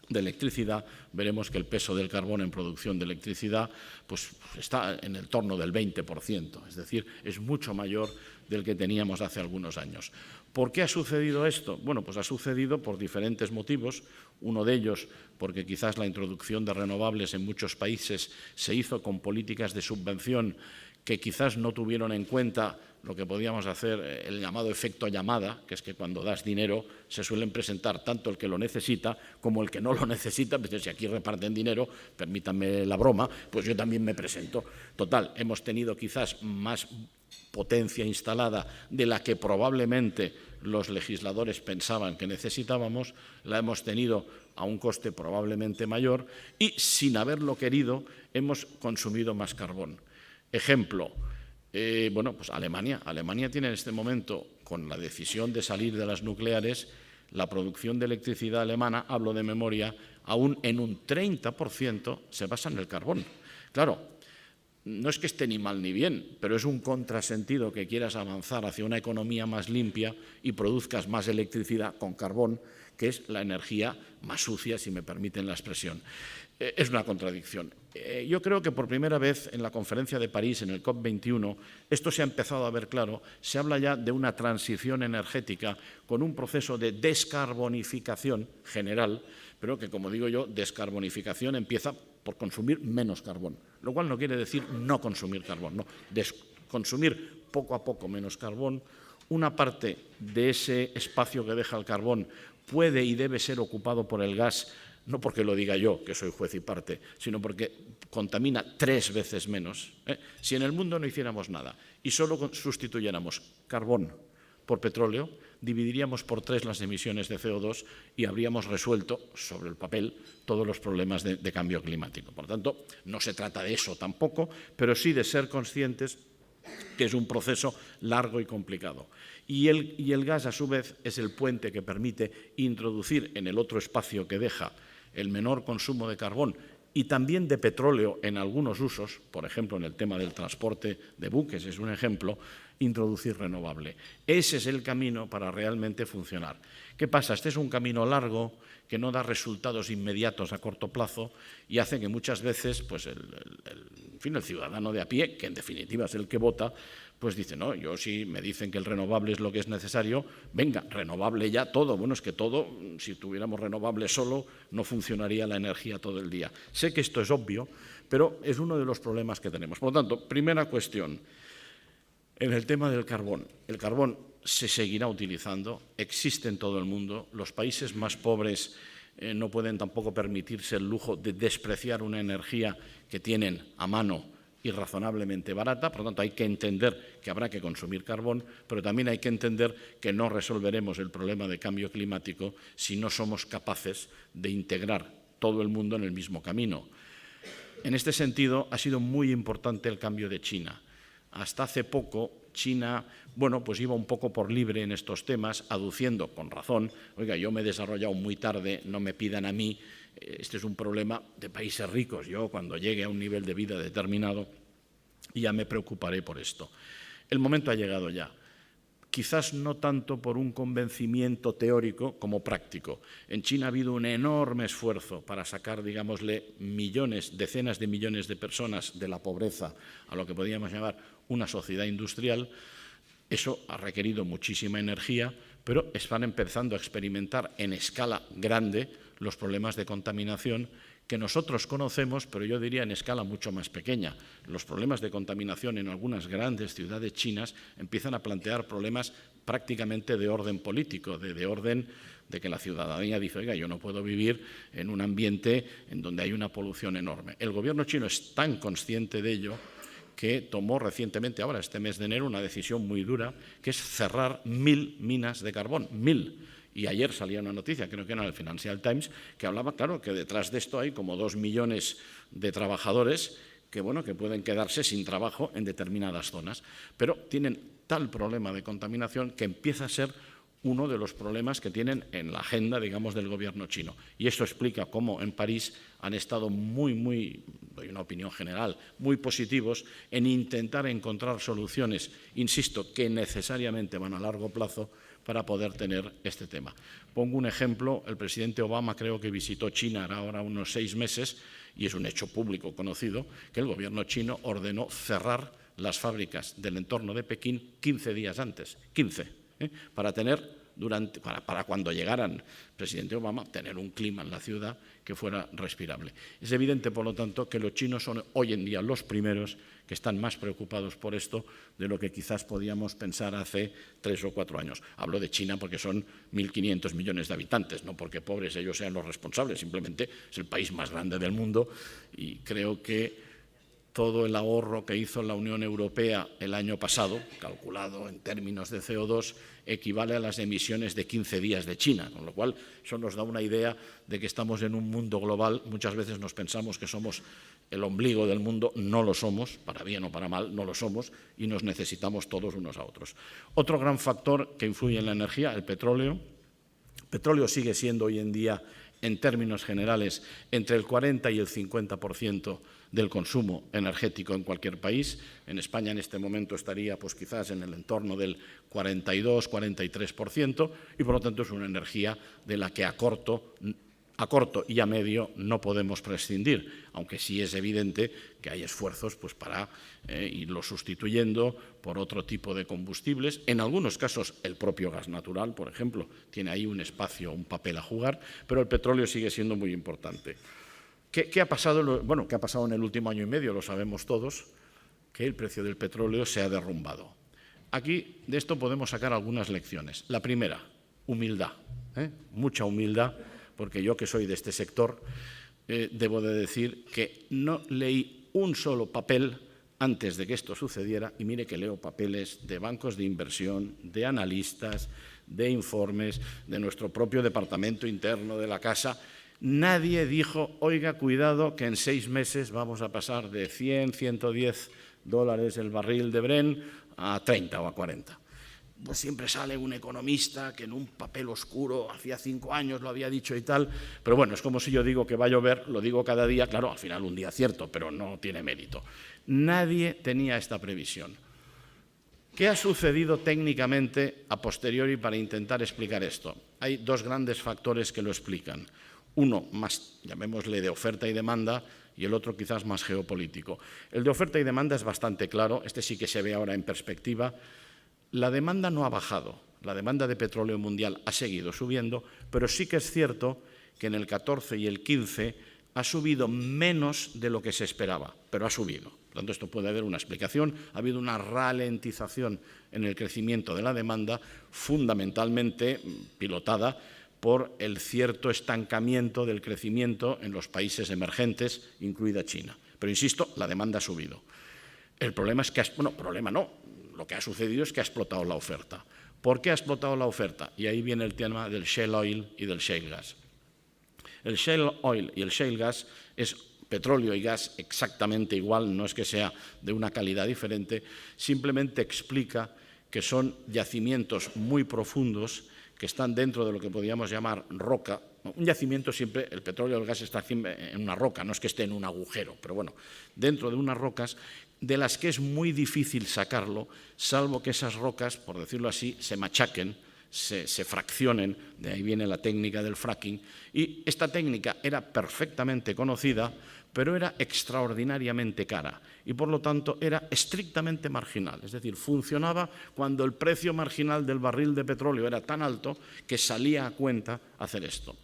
de electricidad, veremos que el peso del carbón en producción de electricidad pues, está en el torno del 20%, es decir, es mucho mayor del que teníamos hace algunos años. ¿Por qué ha sucedido esto? Bueno, pues ha sucedido por diferentes motivos. Uno de ellos, porque quizás la introducción de renovables en muchos países se hizo con políticas de subvención que quizás no tuvieron en cuenta lo que podíamos hacer, el llamado efecto llamada, que es que cuando das dinero se suelen presentar tanto el que lo necesita como el que no lo necesita. Pues si aquí reparten dinero, permítanme la broma, pues yo también me presento. Total, hemos tenido quizás más potencia instalada de la que probablemente los legisladores pensaban que necesitábamos, la hemos tenido a un coste probablemente mayor y, sin haberlo querido, hemos consumido más carbón. Ejemplo, bueno, pues Alemania. Alemania tiene en este momento, con la decisión de salir de las nucleares, la producción de electricidad alemana, hablo de memoria, aún en un 30% se basa en el carbón. Claro, no es que esté ni mal ni bien, pero es un contrasentido que quieras avanzar hacia una economía más limpia y produzcas más electricidad con carbón, que es la energía más sucia, si me permiten la expresión. Es una contradicción. Yo creo que por primera vez en la conferencia de París, en el COP21, esto se ha empezado a ver claro. Se habla ya de una transición energética con un proceso de descarbonificación general, pero que, como digo yo, descarbonificación empieza por consumir menos carbón, lo cual no quiere decir no consumir carbón, no, consumir poco a poco menos carbón. Una parte de ese espacio que deja el carbón puede y debe ser ocupado por el gas, no porque lo diga yo, que soy juez y parte, sino porque contamina 3 veces menos. Si en el mundo no hiciéramos nada y solo sustituyéramos carbón por petróleo, dividiríamos por 3 las emisiones de CO2 y habríamos resuelto, sobre el papel, todos los problemas de cambio climático. Por lo tanto, no se trata de eso tampoco, pero sí de ser conscientes que es un proceso largo y complicado. Y el gas, a su vez, es el puente que permite introducir en el otro espacio que deja el menor consumo de carbón y también de petróleo en algunos usos, por ejemplo, en el tema del transporte de buques, es un ejemplo, introducir renovable. Ese es el camino para realmente funcionar. ¿Qué pasa? Este es un camino largo que no da resultados inmediatos a corto plazo y hace que muchas veces pues el ciudadano de a pie, que en definitiva es el que vota, pues dice, no, yo si me dicen que el renovable es lo que es necesario, venga, renovable ya todo. Bueno, es que todo, si tuviéramos renovable solo, no funcionaría la energía todo el día. Sé que esto es obvio, pero es uno de los problemas que tenemos. Por lo tanto, primera cuestión, en el tema del carbón. El carbón se seguirá utilizando, existe en todo el mundo. Los países más pobres no pueden tampoco permitirse el lujo de despreciar una energía que tienen a mano y razonablemente barata. Por lo tanto, hay que entender que habrá que consumir carbón, pero también hay que entender que no resolveremos el problema de cambio climático si no somos capaces de integrar todo el mundo en el mismo camino. En este sentido, ha sido muy importante el cambio de China. Hasta hace poco, China, bueno, pues iba un poco por libre en estos temas, aduciendo, con razón, oiga, yo me he desarrollado muy tarde, no me pidan a mí, este es un problema de países ricos, yo cuando llegue a un nivel de vida determinado ya me preocuparé por esto. El momento ha llegado ya. Quizás no tanto por un convencimiento teórico como práctico. En China ha habido un enorme esfuerzo para sacar, digámosle, millones, decenas de millones de personas de la pobreza a lo que podríamos llamar una sociedad industrial. Eso ha requerido muchísima energía, pero están empezando a experimentar en escala grande los problemas de contaminación que nosotros conocemos, pero yo diría en escala mucho más pequeña. Los problemas de contaminación en algunas grandes ciudades chinas empiezan a plantear problemas prácticamente de orden político, de orden de que la ciudadanía dice, oiga, yo no puedo vivir en un ambiente en donde hay una polución enorme. El gobierno chino es tan consciente de ello que tomó recientemente, ahora este mes de enero, una decisión muy dura, que es cerrar 1000 minas de carbón, 1000. Y ayer salía una noticia, creo que era en el Financial Times, que hablaba, claro, que detrás de esto hay como 2 millones de trabajadores que, bueno, que pueden quedarse sin trabajo en determinadas zonas. Pero tienen tal problema de contaminación que empieza a ser uno de los problemas que tienen en la agenda, digamos, del gobierno chino. Y esto explica cómo en París han estado doy una opinión general, muy positivos en intentar encontrar soluciones, insisto, que necesariamente van a largo plazo, para poder tener este tema. Pongo un ejemplo, el presidente Obama creo que visitó China ahora unos 6 meses y es un hecho público conocido que el gobierno chino ordenó cerrar las fábricas del entorno de Pekín 15 días antes, 15, para tener para cuando llegaran el presidente Obama, tener un clima en la ciudad que fuera respirable. Es evidente, por lo tanto, que los chinos son hoy en día los primeros que están más preocupados por esto de lo que quizás podíamos pensar hace 3 o 4 años. Hablo de China porque son 1.500 millones de habitantes, no porque pobres ellos sean los responsables, simplemente es el país más grande del mundo y creo que todo el ahorro que hizo la Unión Europea el año pasado, calculado en términos de CO2, equivale a las emisiones de 15 días de China, con lo cual eso nos da una idea de que estamos en un mundo global. Muchas veces nos pensamos que somos el ombligo del mundo, no lo somos, para bien o para mal, no lo somos, y nos necesitamos todos unos a otros. Otro gran factor que influye en la energía, el petróleo. El petróleo sigue siendo hoy en día, en términos generales, entre el 40 y el 50% del consumo energético en cualquier país. En España en este momento estaría pues quizás en el entorno del 42-43% y por lo tanto es una energía de la que a corto y a medio no podemos prescindir, aunque sí es evidente que hay esfuerzos pues, para irlo sustituyendo por otro tipo de combustibles. En algunos casos el propio gas natural, por ejemplo, tiene ahí un espacio, un papel a jugar, pero el petróleo sigue siendo muy importante. ¿Qué ha pasado? Bueno, ¿qué ha pasado en el último año y medio? Lo sabemos todos, que el precio del petróleo se ha derrumbado. Aquí de esto podemos sacar algunas lecciones. La primera, humildad, mucha humildad, porque yo que soy de este sector, debo de decir que no leí un solo papel antes de que esto sucediera, y mire que leo papeles de bancos de inversión, de analistas, de informes, de nuestro propio departamento interno de la Casa. Nadie dijo, oiga, cuidado, que en 6 meses vamos a pasar de 100, 110 dólares el barril de Brent a 30 o a 40. Pues siempre sale un economista que en un papel oscuro, hacía 5 años lo había dicho y tal, pero bueno, es como si yo digo que va a llover, lo digo cada día, claro, al final un día cierto, pero no tiene mérito. Nadie tenía esta previsión. ¿Qué ha sucedido técnicamente a posteriori para intentar explicar esto? Hay 2 grandes factores que lo explican. Uno más, llamémosle, de oferta y demanda, y el otro quizás más geopolítico. El de oferta y demanda es bastante claro, este sí que se ve ahora en perspectiva. La demanda no ha bajado, la demanda de petróleo mundial ha seguido subiendo, pero sí que es cierto que en el 14 y el 15 ha subido menos de lo que se esperaba, pero ha subido. Por tanto, esto puede haber una explicación. Ha habido una ralentización en el crecimiento de la demanda, fundamentalmente pilotada por el cierto estancamiento del crecimiento en los países emergentes, incluida China. Pero, insisto, la demanda ha subido. El problema es que, lo que ha sucedido es que ha explotado la oferta. ¿Por qué ha explotado la oferta? Y ahí viene el tema del shale oil y del shale gas. El shale oil y el shale gas es petróleo y gas exactamente igual, no es que sea de una calidad diferente, simplemente explica que son yacimientos muy profundos que están dentro de lo que podríamos llamar roca. Un yacimiento siempre, el petróleo o el gas está en una roca, no es que esté en un agujero, pero bueno, dentro de unas rocas de las que es muy difícil sacarlo, salvo que esas rocas, por decirlo así, se machaquen, se fraccionen, de ahí viene la técnica del fracking, y esta técnica era perfectamente conocida, pero era extraordinariamente cara y por lo tanto era estrictamente marginal, es decir, funcionaba cuando el precio marginal del barril de petróleo era tan alto que salía a cuenta hacer esto.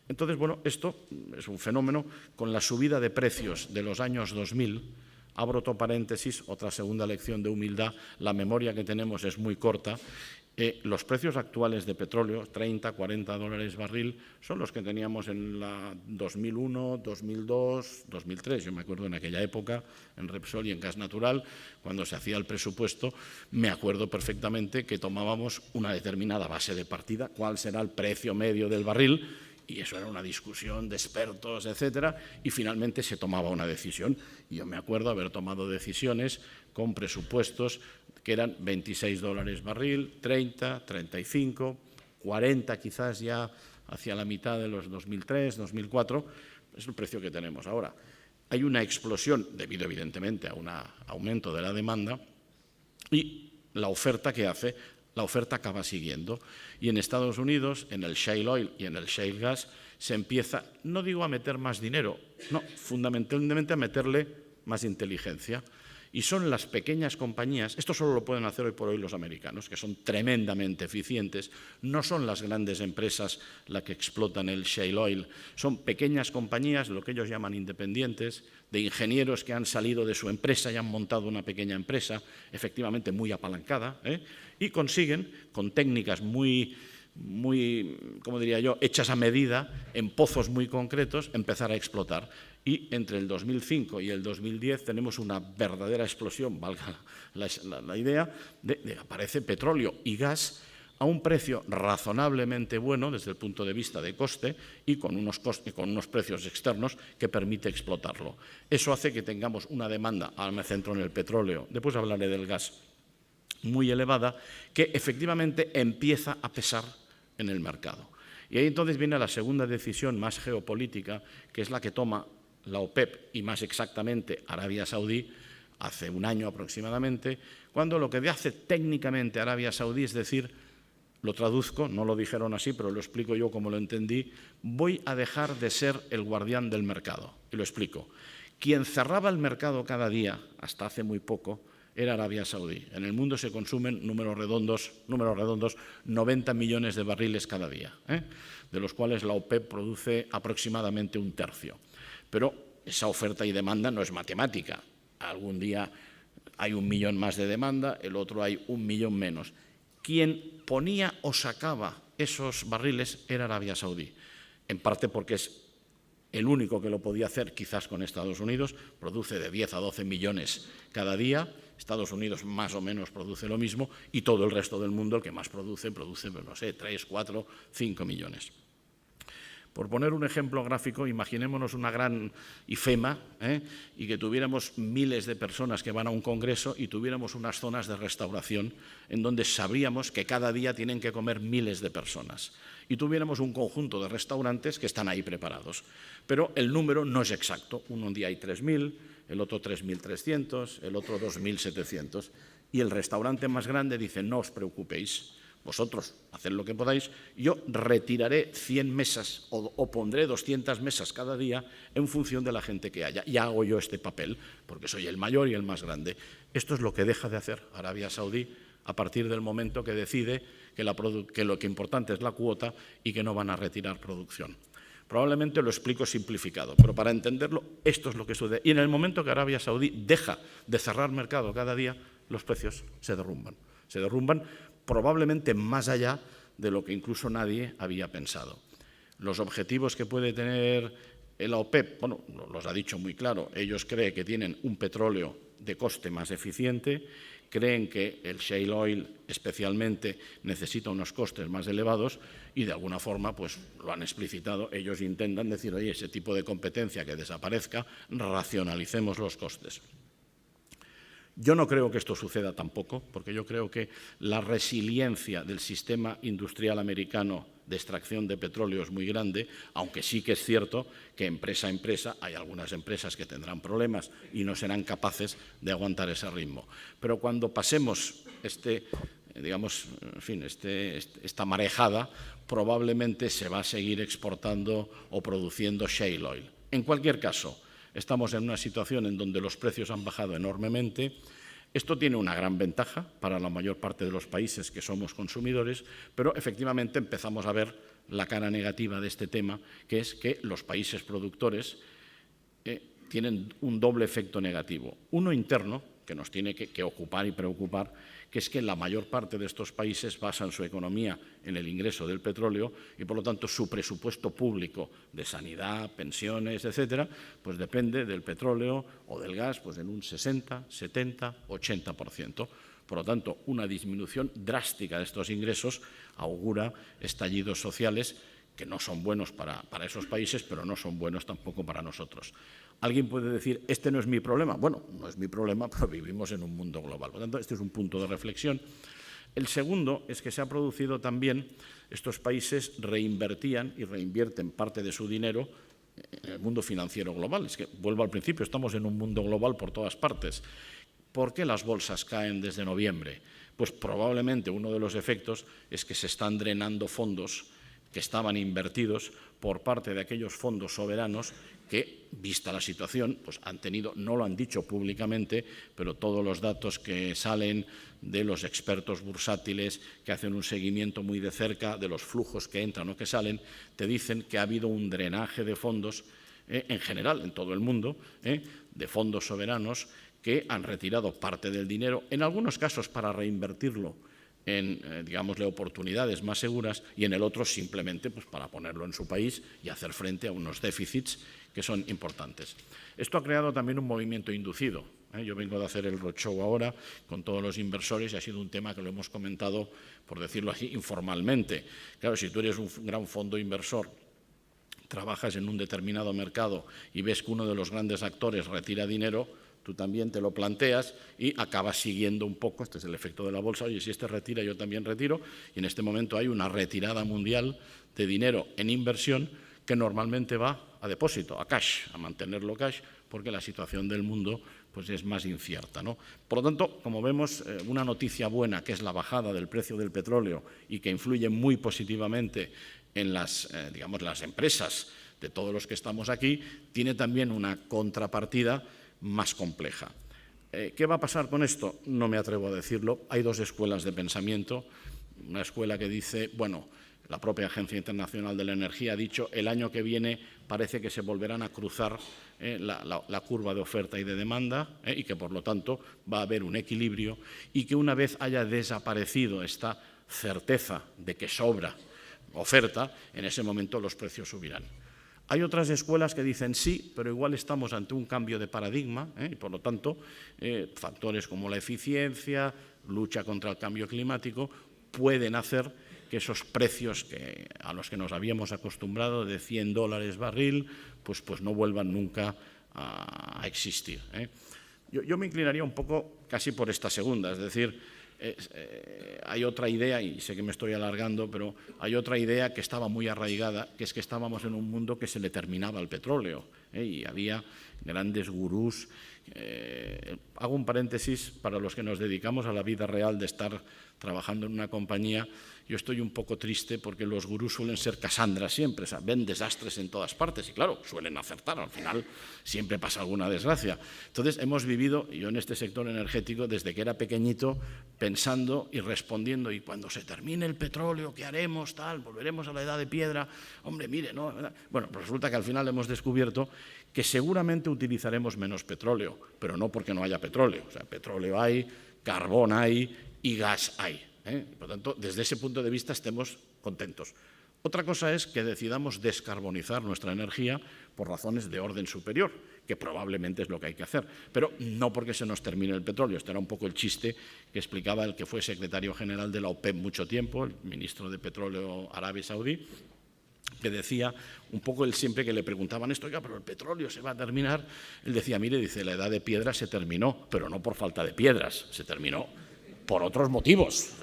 Entonces, bueno, esto es un fenómeno. Con la subida de precios de los años 2000, abro otro paréntesis, otra segunda lección de humildad, la memoria que tenemos es muy corta. Los precios actuales de petróleo, 30, 40 dólares barril, son los que teníamos en la 2001, 2002, 2003. Yo me acuerdo en aquella época, en Repsol y en Gas Natural, cuando se hacía el presupuesto, me acuerdo perfectamente que tomábamos una determinada base de partida, cuál será el precio medio del barril, y eso era una discusión de expertos, etcétera, y finalmente se tomaba una decisión. Y yo me acuerdo haber tomado decisiones con presupuestos que eran 26 dólares barril, 30, 35, 40 quizás ya hacia la mitad de los 2003, 2004, es el precio que tenemos ahora. Hay una explosión, debido evidentemente a un aumento de la demanda, y la oferta que hace la oferta acaba siguiendo. Y en Estados Unidos, en el shale oil y en el shale gas, se empieza, no digo a meter más dinero, no, fundamentalmente a meterle más inteligencia. Y son las pequeñas compañías, esto solo lo pueden hacer hoy por hoy los americanos, que son tremendamente eficientes, no son las grandes empresas las que explotan el shale oil, son pequeñas compañías, lo que ellos llaman independientes, de ingenieros que han salido de su empresa y han montado una pequeña empresa, efectivamente muy apalancada, y consiguen, con técnicas muy, como diría yo, hechas a medida, en pozos muy concretos, empezar a explotar. Y entre el 2005 y el 2010 tenemos una verdadera explosión, valga la idea, de aparece petróleo y gas a un precio razonablemente bueno desde el punto de vista de coste y con unos precios externos que permite explotarlo. Eso hace que tengamos una demanda, ahora me centro en el petróleo, después hablaré del gas, muy elevada, que efectivamente empieza a pesar en el mercado. Y ahí entonces viene la segunda decisión más geopolítica, que es la que toma la OPEP y más exactamente Arabia Saudí, hace un año aproximadamente, cuando lo que hace técnicamente Arabia Saudí es decir, lo traduzco, no lo dijeron así, pero lo explico yo como lo entendí, voy a dejar de ser el guardián del mercado. Y lo explico. Quien cerraba el mercado cada día, hasta hace muy poco, era Arabia Saudí. En el mundo se consumen, números redondos, 90 millones de barriles cada día, de los cuales la OPEP produce aproximadamente un tercio. Pero esa oferta y demanda no es matemática. Algún día hay 1 millón más de demanda, el otro hay 1 millón menos. Quien ponía o sacaba esos barriles era Arabia Saudí, en parte porque es el único que lo podía hacer, quizás con Estados Unidos, produce de 10 a 12 millones cada día, Estados Unidos más o menos produce lo mismo y todo el resto del mundo, el que más produce, no sé, 3, 4, 5 millones. Por poner un ejemplo gráfico, imaginémonos una gran IFEMA y que tuviéramos miles de personas que van a un congreso y tuviéramos unas zonas de restauración en donde sabríamos que cada día tienen que comer miles de personas y tuviéramos un conjunto de restaurantes que están ahí preparados. Pero el número no es exacto. Un día hay 3.000, el otro 3.300, el otro 2.700 y el restaurante más grande dice no os preocupéis. Vosotros haced lo que podáis, yo retiraré 100 mesas o pondré 200 mesas cada día en función de la gente que haya. Y hago yo este papel, porque soy el mayor y el más grande. Esto es lo que deja de hacer Arabia Saudí a partir del momento que decide que lo que importante es la cuota y que no van a retirar producción. Probablemente lo explico simplificado, pero para entenderlo, esto es lo que sucede. Y en el momento que Arabia Saudí deja de cerrar mercado cada día, los precios se derrumban. Se derrumban probablemente más allá de lo que incluso nadie había pensado. Los objetivos que puede tener la OPEP, bueno, los ha dicho muy claro, ellos creen que tienen un petróleo de coste más eficiente, creen que el shale oil especialmente necesita unos costes más elevados y de alguna forma pues lo han explicitado, ellos intentan decir, oye, ese tipo de competencia que desaparezca, racionalicemos los costes. Yo no creo que esto suceda tampoco, porque yo creo que la resiliencia del sistema industrial americano de extracción de petróleo es muy grande, aunque sí que es cierto que empresa a empresa hay algunas empresas que tendrán problemas y no serán capaces de aguantar ese ritmo. Pero cuando pasemos esta marejada, probablemente se va a seguir exportando o produciendo shale oil. En cualquier caso, estamos en una situación en donde los precios han bajado enormemente. Esto tiene una gran ventaja para la mayor parte de los países que somos consumidores, pero efectivamente empezamos a ver la cara negativa de este tema, que es que los países productores tienen un doble efecto negativo. Uno interno, que nos tiene que ocupar y preocupar, que es que la mayor parte de estos países basan su economía en el ingreso del petróleo y, por lo tanto, su presupuesto público de sanidad, pensiones, etcétera, pues depende del petróleo o del gas pues en un 60, 70, 80%. Por lo tanto, una disminución drástica de estos ingresos augura estallidos sociales que no son buenos para esos países, pero no son buenos tampoco para nosotros. Alguien puede decir, este no es mi problema. Bueno, no es mi problema, pero vivimos en un mundo global. Por lo tanto, este es un punto de reflexión. El segundo es que se ha producido también, estos países reinvertían y reinvierten parte de su dinero en el mundo financiero global. Es que, vuelvo al principio, estamos en un mundo global por todas partes. ¿Por qué las bolsas caen desde noviembre? pues probablemente uno de los efectos es que se están drenando fondos que estaban invertidos por parte de aquellos fondos soberanos que, vista la situación, pues han tenido, no lo han dicho públicamente, pero todos los datos que salen de los expertos bursátiles que hacen un seguimiento muy de cerca de los flujos que entran o que salen, te dicen que ha habido un drenaje de fondos en general, en todo el mundo, de fondos soberanos que han retirado parte del dinero, en algunos casos para reinvertirlo en, digámosle, oportunidades más seguras y en el otro simplemente pues, para ponerlo en su país y hacer frente a unos déficits que son importantes. Esto ha creado también un movimiento inducido. Yo vengo de hacer el roadshow ahora con todos los inversores y ha sido un tema que lo hemos comentado, por decirlo así, informalmente. Claro, si tú eres un gran fondo inversor, trabajas en un determinado mercado y ves que uno de los grandes actores retira dinero, tú también te lo planteas y acabas siguiendo un poco, este es el efecto de la bolsa, oye, si este retira, yo también retiro, y en este momento hay una retirada mundial de dinero en inversión que normalmente va a depósito, a cash, a mantenerlo cash, porque la situación del mundo pues, es más incierta, ¿no? Por lo tanto, como vemos, una noticia buena, que es la bajada del precio del petróleo y que influye muy positivamente en las, digamos, las empresas de todos los que estamos aquí, tiene también una contrapartida más compleja. ¿Qué va a pasar con esto? No me atrevo a decirlo. Hay dos escuelas de pensamiento. Una escuela que dice, bueno, la propia Agencia Internacional de la Energía ha dicho el año que viene parece que se volverán a cruzar la curva de oferta y de demanda y que, por lo tanto, va a haber un equilibrio y que una vez haya desaparecido esta certeza de que sobra oferta, en ese momento los precios subirán. Hay otras escuelas que dicen sí, pero igual estamos ante un cambio de paradigma y, por lo tanto, factores como la eficiencia, lucha contra el cambio climático, pueden hacer que esos precios a los que nos habíamos acostumbrado de $100 barril, pues no vuelvan nunca a existir. Yo me inclinaría un poco casi por esta segunda, es decir, hay otra idea, y sé que me estoy alargando, pero hay otra idea que estaba muy arraigada, que es que estábamos en un mundo que se le terminaba el petróleo y había grandes gurús. Hago un paréntesis para los que nos dedicamos a la vida real de estar trabajando en una compañía. Yo estoy un poco triste porque los gurús suelen ser Casandras siempre, o sea, ven desastres en todas partes y claro, suelen acertar, al final siempre pasa alguna desgracia. Entonces hemos vivido, yo en este sector energético, desde que era pequeñito, pensando y respondiendo, y cuando se termine el petróleo, ¿qué haremos? Tal, volveremos a la edad de piedra, hombre, mire, ¿no? Bueno, pues resulta que al final hemos descubierto que seguramente utilizaremos menos petróleo, pero no porque no haya petróleo, o sea, petróleo hay, carbón hay y gas hay. Por lo tanto, desde ese punto de vista estemos contentos. Otra cosa es que decidamos descarbonizar nuestra energía por razones de orden superior, que probablemente es lo que hay que hacer, pero no porque se nos termine el petróleo. Este era un poco el chiste que explicaba el que fue secretario general de la OPEP mucho tiempo, el ministro de Petróleo Arabia Saudí, que decía un poco él siempre que le preguntaban esto, oiga, pero el petróleo se va a terminar, él decía, mire, dice, la edad de piedra se terminó, pero no por falta de piedras, se terminó por otros motivos,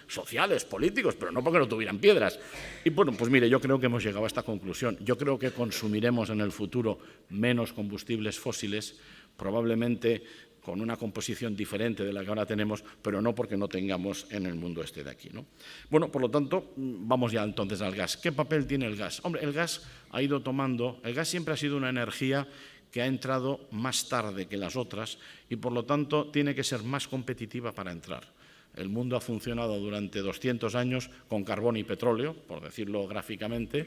sociales, políticos, pero no porque no tuvieran piedras. Y bueno, pues mire, yo creo que hemos llegado a esta conclusión. Yo creo que consumiremos en el futuro menos combustibles fósiles, probablemente con una composición diferente de la que ahora tenemos, pero no porque no tengamos en el mundo este de aquí, ¿no? Bueno, por lo tanto, vamos ya entonces al gas. ¿Qué papel tiene el gas? Hombre, el gas ha ido tomando, el gas siempre ha sido una energía que ha entrado más tarde que las otras y, por lo tanto, tiene que ser más competitiva para entrar. El mundo ha funcionado durante 200 años con carbón y petróleo, por decirlo gráficamente,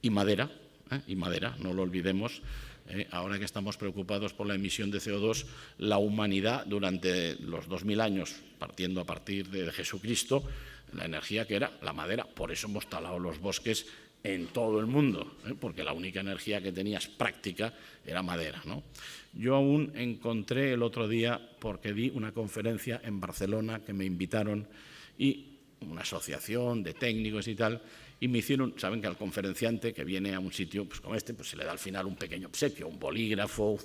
y madera, no lo olvidemos. Ahora que estamos preocupados por la emisión de CO2, la humanidad durante los 2000 años, partiendo a partir de Jesucristo, la energía que era la madera. Por eso hemos talado los bosques en todo el mundo, porque la única energía que tenías práctica era madera, ¿no? Yo aún encontré el otro día, porque di una conferencia en Barcelona que me invitaron, y una asociación de técnicos y tal, y me hicieron, saben que al conferenciante que viene a un sitio pues como este, pues se le da al final un pequeño obsequio, un bolígrafo,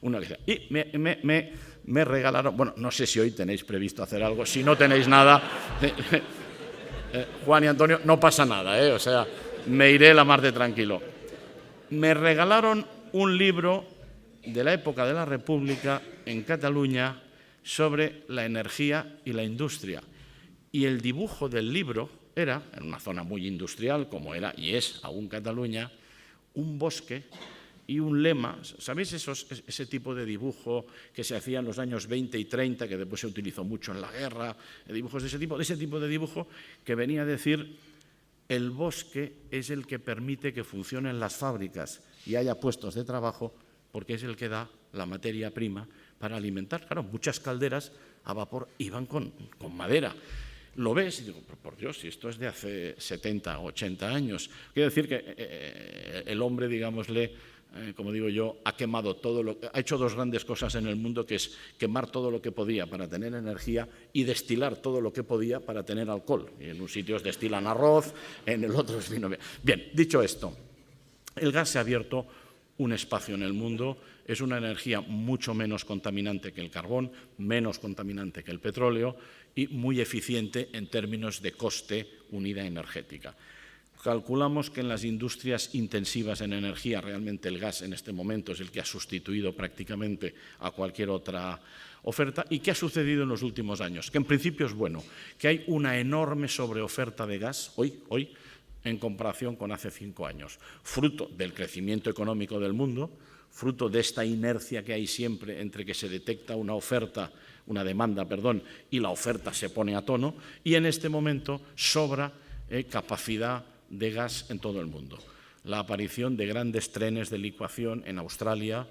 una cosa. Y me regalaron, bueno, no sé si hoy tenéis previsto hacer algo, si no tenéis nada, Juan y Antonio, no pasa nada, o sea, me iré la mar de tranquilo. Me regalaron un libro de la época de la República en Cataluña sobre la energía y la industria. Y el dibujo del libro era, en una zona muy industrial, como era y es aún Cataluña, un bosque y un lema. ¿Sabéis ese tipo de dibujo que se hacía en los años 20 y 30, que después se utilizó mucho en la guerra, dibujos de ese tipo de dibujo que venía a decir: el bosque es el que permite que funcionen las fábricas y haya puestos de trabajo, porque es el que da la materia prima para alimentar. Claro, muchas calderas a vapor iban con madera. Lo ves y digo, por Dios, si esto es de hace 70 o 80 años. Quiero decir que el hombre, digámosle, como digo yo, ha quemado ha hecho dos grandes cosas en el mundo, que es quemar todo lo que podía para tener energía y destilar todo lo que podía para tener alcohol. Y en unos sitios destilan arroz, en el otro es vino. Bien, dicho esto, el gas se ha abierto un espacio en el mundo, es una energía mucho menos contaminante que el carbón, menos contaminante que el petróleo y muy eficiente en términos de coste unidad energética. Calculamos que en las industrias intensivas en energía, realmente el gas en este momento es el que ha sustituido prácticamente a cualquier otra oferta. ¿Y qué ha sucedido en los últimos años? Que en principio es bueno, que hay una enorme sobreoferta de gas hoy, en comparación con hace 5 años, fruto del crecimiento económico del mundo, fruto de esta inercia que hay siempre entre que se detecta una demanda, y la oferta se pone a tono, y en este momento sobra capacidad de gas en todo el mundo. La aparición de grandes trenes de licuación en Australia,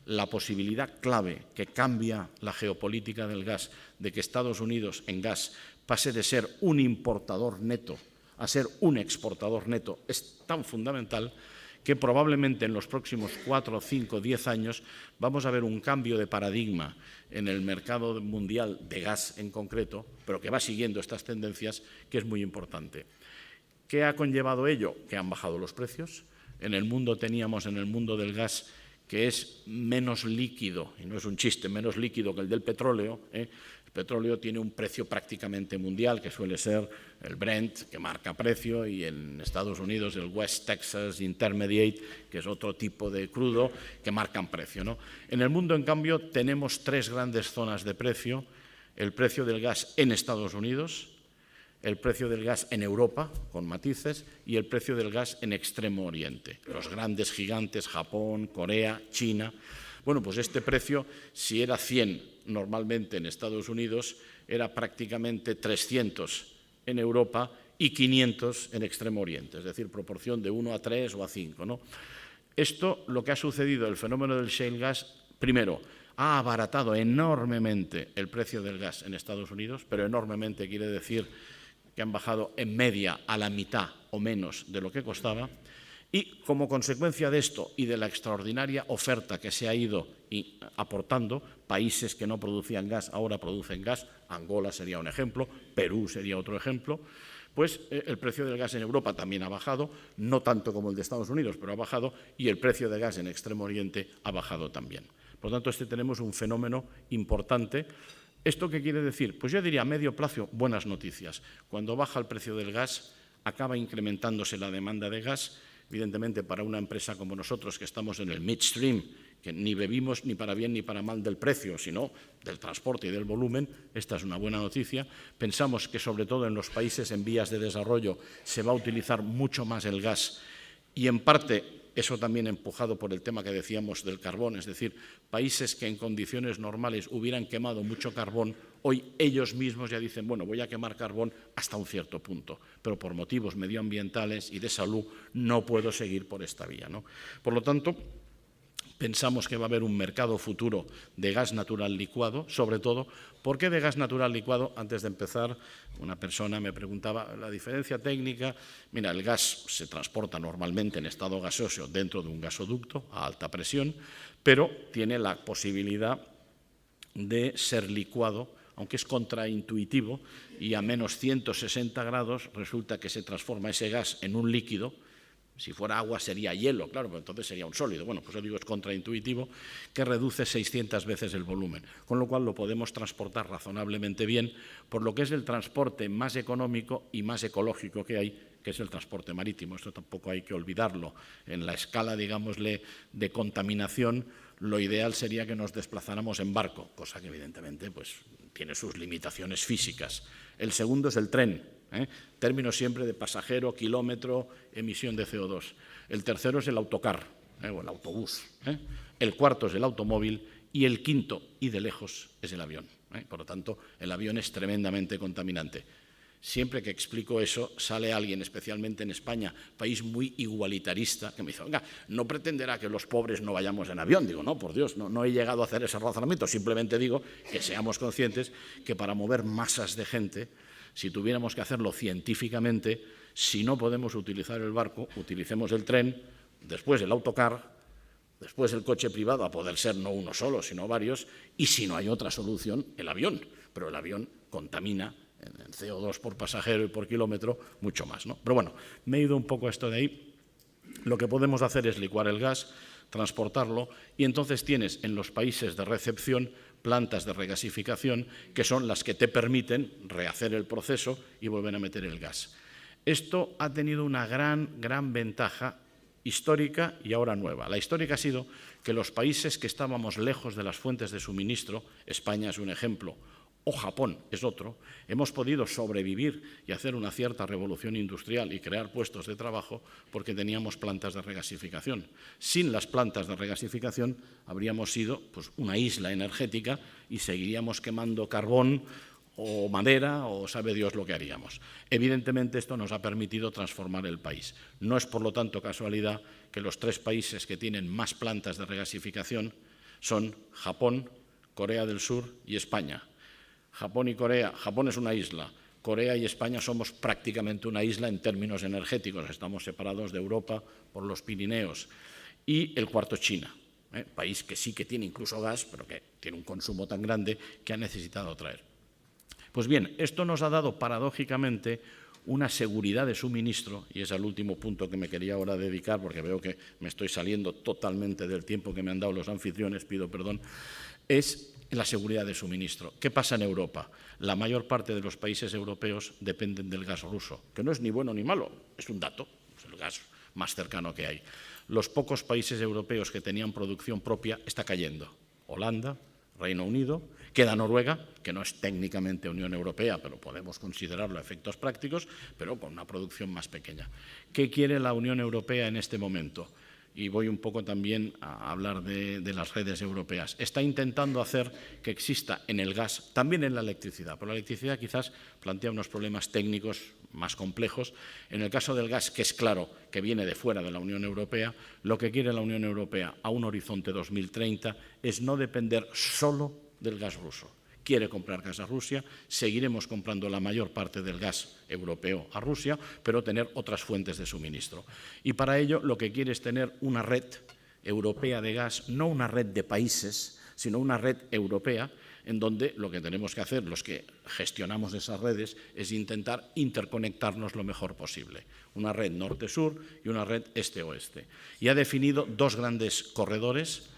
la posibilidad clave que cambia la geopolítica del gas, de que Estados Unidos en gas pase de ser un importador neto a ser un exportador neto, es tan fundamental que probablemente en los próximos 4, 5, 10 años vamos a ver un cambio de paradigma en el mercado mundial de gas en concreto, pero que va siguiendo estas tendencias, que es muy importante. ¿Qué ha conllevado ello? Que han bajado los precios. En el mundo teníamos, en el mundo del gas, que es menos líquido, y no es un chiste, menos líquido que el del petróleo. El petróleo tiene un precio prácticamente mundial, que suele ser el Brent, que marca precio, y en Estados Unidos el West Texas Intermediate, que es otro tipo de crudo, que marcan precio, ¿no? En el mundo, en cambio, tenemos 3 grandes zonas de precio: el precio del gas en Estados Unidos, el precio del gas en Europa, con matices, y el precio del gas en Extremo Oriente, los grandes gigantes, Japón, Corea, China. Bueno, pues este precio, si era 100 normalmente en Estados Unidos, era prácticamente 300 en Europa y 500 en Extremo Oriente, es decir, proporción de 1 a 3 o a 5, ¿no? Esto, lo que ha sucedido, el fenómeno del shale gas, primero, ha abaratado enormemente el precio del gas en Estados Unidos, pero enormemente quiere decir que han bajado en media a la mitad o menos de lo que costaba, y como consecuencia de esto y de la extraordinaria oferta que se ha ido aportando, países que no producían gas ahora producen gas, Angola sería un ejemplo, Perú sería otro ejemplo, pues el precio del gas en Europa también ha bajado, no tanto como el de Estados Unidos, pero ha bajado, y el precio de gas en Extremo Oriente ha bajado también. Por lo tanto, tenemos un fenómeno importante. ¿Esto qué quiere decir? Pues yo diría a medio plazo buenas noticias. Cuando baja el precio del gas, acaba incrementándose la demanda de gas. Evidentemente, para una empresa como nosotros, que estamos en el midstream, que ni bebimos ni para bien ni para mal del precio, sino del transporte y del volumen, esta es una buena noticia. Pensamos que, sobre todo en los países en vías de desarrollo, se va a utilizar mucho más el gas, y en parte eso también empujado por el tema que decíamos del carbón, es decir, países que en condiciones normales hubieran quemado mucho carbón, hoy ellos mismos ya dicen, bueno, voy a quemar carbón hasta un cierto punto, pero por motivos medioambientales y de salud no puedo seguir por esta vía, ¿no? Por lo tanto, pensamos que va a haber un mercado futuro de gas natural licuado, sobre todo. ¿Por qué de gas natural licuado? Antes de empezar, una persona me preguntaba la diferencia técnica. Mira, el gas se transporta normalmente en estado gaseoso dentro de un gasoducto a alta presión, pero tiene la posibilidad de ser licuado, aunque es contraintuitivo, y a menos 160 grados resulta que se transforma ese gas en un líquido. Si fuera agua sería hielo, claro, pero entonces sería un sólido. Bueno, pues yo digo, es contraintuitivo, que reduce 600 veces el volumen, con lo cual lo podemos transportar razonablemente bien, por lo que es el transporte más económico y más ecológico que hay, que es el transporte marítimo. Esto tampoco hay que olvidarlo. En la escala, digámosle, de contaminación, lo ideal sería que nos desplazáramos en barco, cosa que evidentemente pues, tiene sus limitaciones físicas. El segundo es el tren, término siempre de pasajero, kilómetro, emisión de CO2. El tercero es el autocar, o el autobús. El cuarto es el automóvil y el quinto, y de lejos, es el avión. Por lo tanto, el avión es tremendamente contaminante. Siempre que explico eso, sale alguien, especialmente en España, país muy igualitarista, que me dice, venga, no pretenderá que los pobres no vayamos en avión. Digo, no, por Dios, no he llegado a hacer ese razonamiento, simplemente digo que seamos conscientes que para mover masas de gente, si tuviéramos que hacerlo científicamente, si no podemos utilizar el barco, utilicemos el tren, después el autocar, después el coche privado, a poder ser no uno solo, sino varios, y si no hay otra solución, el avión. Pero el avión contamina en CO2 por pasajero y por kilómetro mucho más, ¿no? Pero bueno, me he ido un poco a esto de ahí. Lo que podemos hacer es licuar el gas, transportarlo, y entonces tienes en los países de recepción plantas de regasificación que son las que te permiten rehacer el proceso y volver a meter el gas. Esto ha tenido una gran ventaja histórica y ahora nueva. La histórica ha sido que los países que estábamos lejos de las fuentes de suministro, España es un ejemplo, o Japón es otro, hemos podido sobrevivir y hacer una cierta revolución industrial y crear puestos de trabajo porque teníamos plantas de regasificación. Sin las plantas de regasificación habríamos sido pues, una isla energética y seguiríamos quemando carbón o madera o sabe Dios lo que haríamos. Evidentemente esto nos ha permitido transformar el país. No es por lo tanto casualidad que los 3 países que tienen más plantas de regasificación son Japón, Corea del Sur y España. Japón y Corea, Japón es una isla, Corea y España somos prácticamente una isla en términos energéticos, estamos separados de Europa por los Pirineos. Y el cuarto, China, país que sí que tiene incluso gas, pero que tiene un consumo tan grande que ha necesitado traer. Pues bien, esto nos ha dado paradójicamente una seguridad de suministro, y es el último punto que me quería ahora dedicar, porque veo que me estoy saliendo totalmente del tiempo que me han dado los anfitriones, pido perdón, es la seguridad de suministro. ¿Qué pasa en Europa? La mayor parte de los países europeos dependen del gas ruso, que no es ni bueno ni malo, es un dato, es el gas más cercano que hay. Los pocos países europeos que tenían producción propia está cayendo. Holanda, Reino Unido, queda Noruega, que no es técnicamente Unión Europea, pero podemos considerarlo a efectos prácticos, pero con una producción más pequeña. ¿Qué quiere la Unión Europea en este momento? Y voy un poco también a hablar de las redes europeas. Está intentando hacer que exista en el gas, también en la electricidad, pero la electricidad quizás plantea unos problemas técnicos más complejos. En el caso del gas, que es claro que viene de fuera de la Unión Europea, lo que quiere la Unión Europea a un horizonte 2030 es no depender solo del gas ruso. Quiere comprar gas a Rusia, seguiremos comprando la mayor parte del gas europeo a Rusia, pero tener otras fuentes de suministro. Y para ello lo que quiere es tener una red europea de gas, no una red de países, sino una red europea, en donde lo que tenemos que hacer, los que gestionamos esas redes, es intentar interconectarnos lo mejor posible. Una red norte-sur y una red este-oeste. Y ha definido 2 grandes corredores,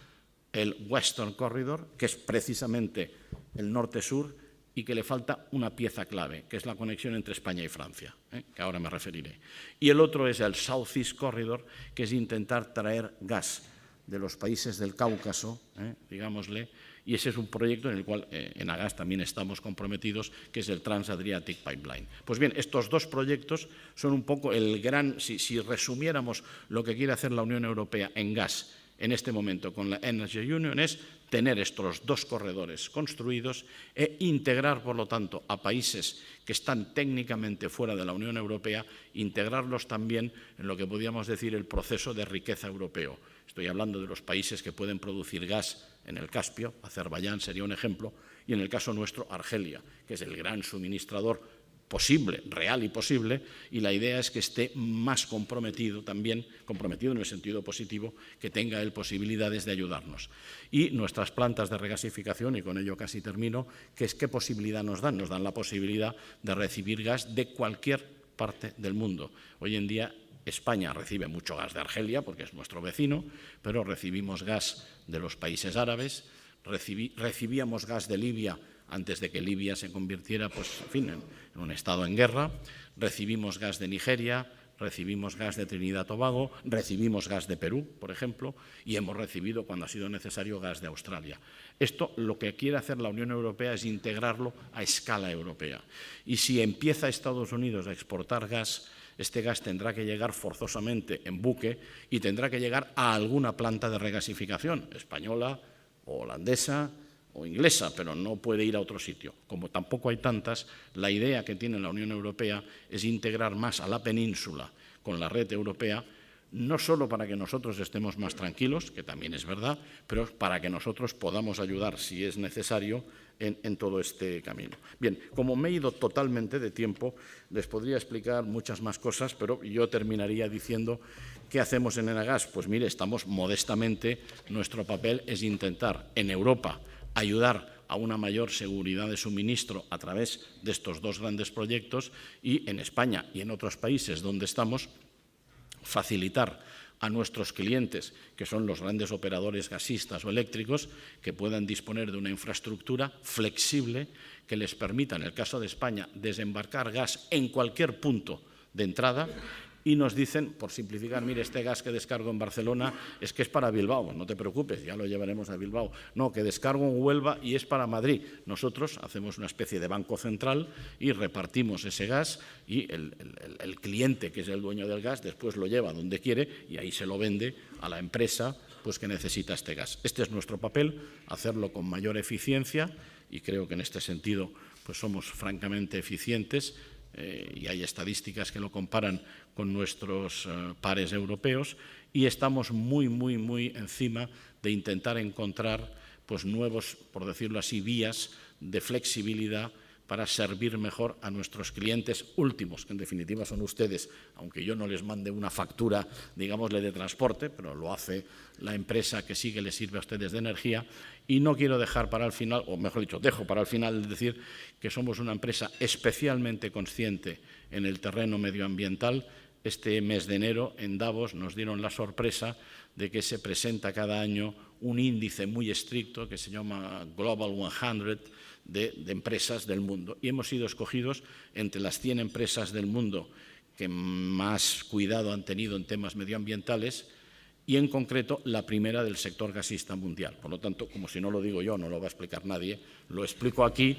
el Western Corridor, que es precisamente el norte-sur y que le falta una pieza clave, que es la conexión entre España y Francia, que ahora me referiré. Y el otro es el Southeast Corridor, que es intentar traer gas de los países del Cáucaso, digámosle, y ese es un proyecto en el cual en Agas también estamos comprometidos, que es el Trans-Adriatic Pipeline. Pues bien, estos 2 proyectos son un poco el gran, si resumiéramos lo que quiere hacer la Unión Europea en gas en este momento con la Energy Union, es tener estos 2 corredores construidos e integrar, por lo tanto, a países que están técnicamente fuera de la Unión Europea, integrarlos también en lo que podríamos decir el proceso de riqueza europeo. Estoy hablando de los países que pueden producir gas en el Caspio, Azerbaiyán sería un ejemplo, y en el caso nuestro, Argelia, que es el gran suministrador posible, real y posible, y la idea es que esté más comprometido también, comprometido en el sentido positivo, que tenga él posibilidades de ayudarnos. Y nuestras plantas de regasificación, y con ello casi termino, ¿qué posibilidad nos dan? Nos dan la posibilidad de recibir gas de cualquier parte del mundo. Hoy en día España recibe mucho gas de Argelia, porque es nuestro vecino, pero recibimos gas de los países árabes, recibíamos gas de Libia antes de que Libia se convirtiera, pues, en fin, en un estado en guerra. Recibimos gas de Nigeria, recibimos gas de Trinidad y Tobago, recibimos gas de Perú, por ejemplo, y hemos recibido, cuando ha sido necesario, gas de Australia. Esto lo que quiere hacer la Unión Europea es integrarlo a escala europea. Y si empieza Estados Unidos a exportar gas, este gas tendrá que llegar forzosamente en buque y tendrá que llegar a alguna planta de regasificación, española o holandesa o inglesa, pero no puede ir a otro sitio. Como tampoco hay tantas, la idea que tiene la Unión Europea es integrar más a la península con la red europea, no solo para que nosotros estemos más tranquilos, que también es verdad, pero para que nosotros podamos ayudar, si es necesario, en todo este camino. Bien, como me he ido totalmente de tiempo, les podría explicar muchas más cosas, pero yo terminaría diciendo ¿qué hacemos en Enagás? Pues mire, estamos modestamente, nuestro papel es intentar en Europa ayudar a una mayor seguridad de suministro a través de estos dos grandes proyectos y en España y en otros países donde estamos, facilitar a nuestros clientes, que son los grandes operadores gasistas o eléctricos, que puedan disponer de una infraestructura flexible que les permita, en el caso de España, desembarcar gas en cualquier punto de entrada. Y nos dicen, por simplificar, mire, este gas que descargo en Barcelona es que es para Bilbao, no te preocupes, ya lo llevaremos a Bilbao. No, que descargo en Huelva y es para Madrid. Nosotros hacemos una especie de banco central y repartimos ese gas y el cliente, que es el dueño del gas, después lo lleva donde quiere y ahí se lo vende a la empresa pues, que necesita este gas. Este es nuestro papel, hacerlo con mayor eficiencia y creo que en este sentido pues, somos francamente eficientes. Y hay estadísticas que lo comparan con nuestros pares europeos y estamos muy encima de intentar encontrar pues, nuevos, por decirlo así, vías de flexibilidad para servir mejor a nuestros clientes últimos, que en definitiva son ustedes, aunque yo no les mande una factura, digámosle, de transporte, pero lo hace la empresa que sí que les sirve a ustedes de energía. Y no quiero dejar para el final, o mejor dicho, dejo para el final decir que somos una empresa especialmente consciente en el terreno medioambiental. Este mes de enero en Davos nos dieron la sorpresa de que se presenta cada año un índice muy estricto que se llama Global 100 de empresas del mundo. Y hemos sido escogidos entre las 100 empresas del mundo que más cuidado han tenido en temas medioambientales y, en concreto, la primera del sector gasista mundial. Por lo tanto, como si no lo digo yo, no lo va a explicar nadie, lo explico aquí,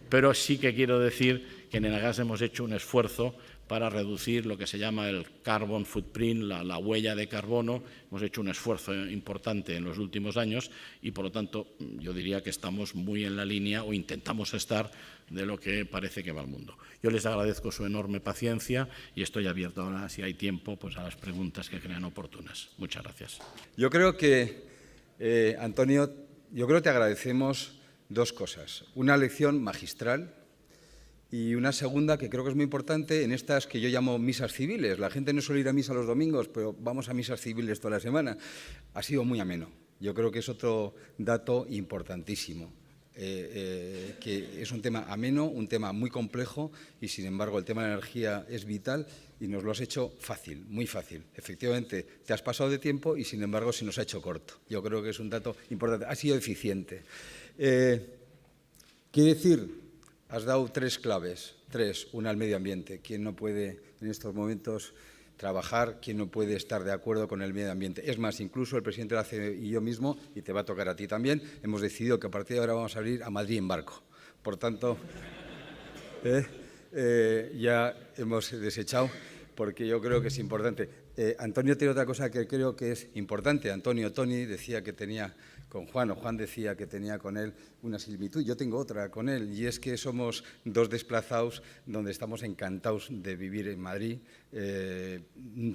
pero sí que quiero decir que en Enagás hemos hecho un esfuerzo para reducir lo que se llama el carbon footprint, la huella de carbono. Hemos hecho un esfuerzo importante en los últimos años y, por lo tanto, yo diría que estamos muy en la línea o intentamos estar de lo que parece que va el mundo. Yo les agradezco su enorme paciencia y estoy abierto ahora, si hay tiempo, pues a las preguntas que crean oportunas. Muchas gracias. Yo creo que, Antonio, te agradecemos dos cosas. Una lección magistral y una segunda que creo que es muy importante en estas que yo llamo misas civiles. La gente no suele ir a misa los domingos, pero vamos a misas civiles toda la semana. Ha sido muy ameno. Yo creo que es otro dato importantísimo. Que es un tema ameno, un tema muy complejo y, sin embargo, el tema de la energía es vital y nos lo has hecho fácil, muy fácil. Efectivamente, te has pasado de tiempo y, sin embargo, se nos ha hecho corto. Yo creo que es un dato importante. Ha sido eficiente. Quiere decir, has dado tres claves. Una al medio ambiente. ¿Quién no puede en estos momentos trabajar, quien no puede estar de acuerdo con el medio ambiente? Es más, incluso el presidente de la CE y yo mismo, y te va a tocar a ti también, hemos decidido que a partir de ahora vamos a ir a Madrid en barco. Por tanto, ya hemos desechado, porque yo creo que es importante. Antonio tiene otra cosa que creo que es importante. Tony decía que tenía con Juan, o Juan decía que tenía con él una similitud. Yo tengo otra con él, y es que somos dos desplazados donde estamos encantados de vivir en Madrid,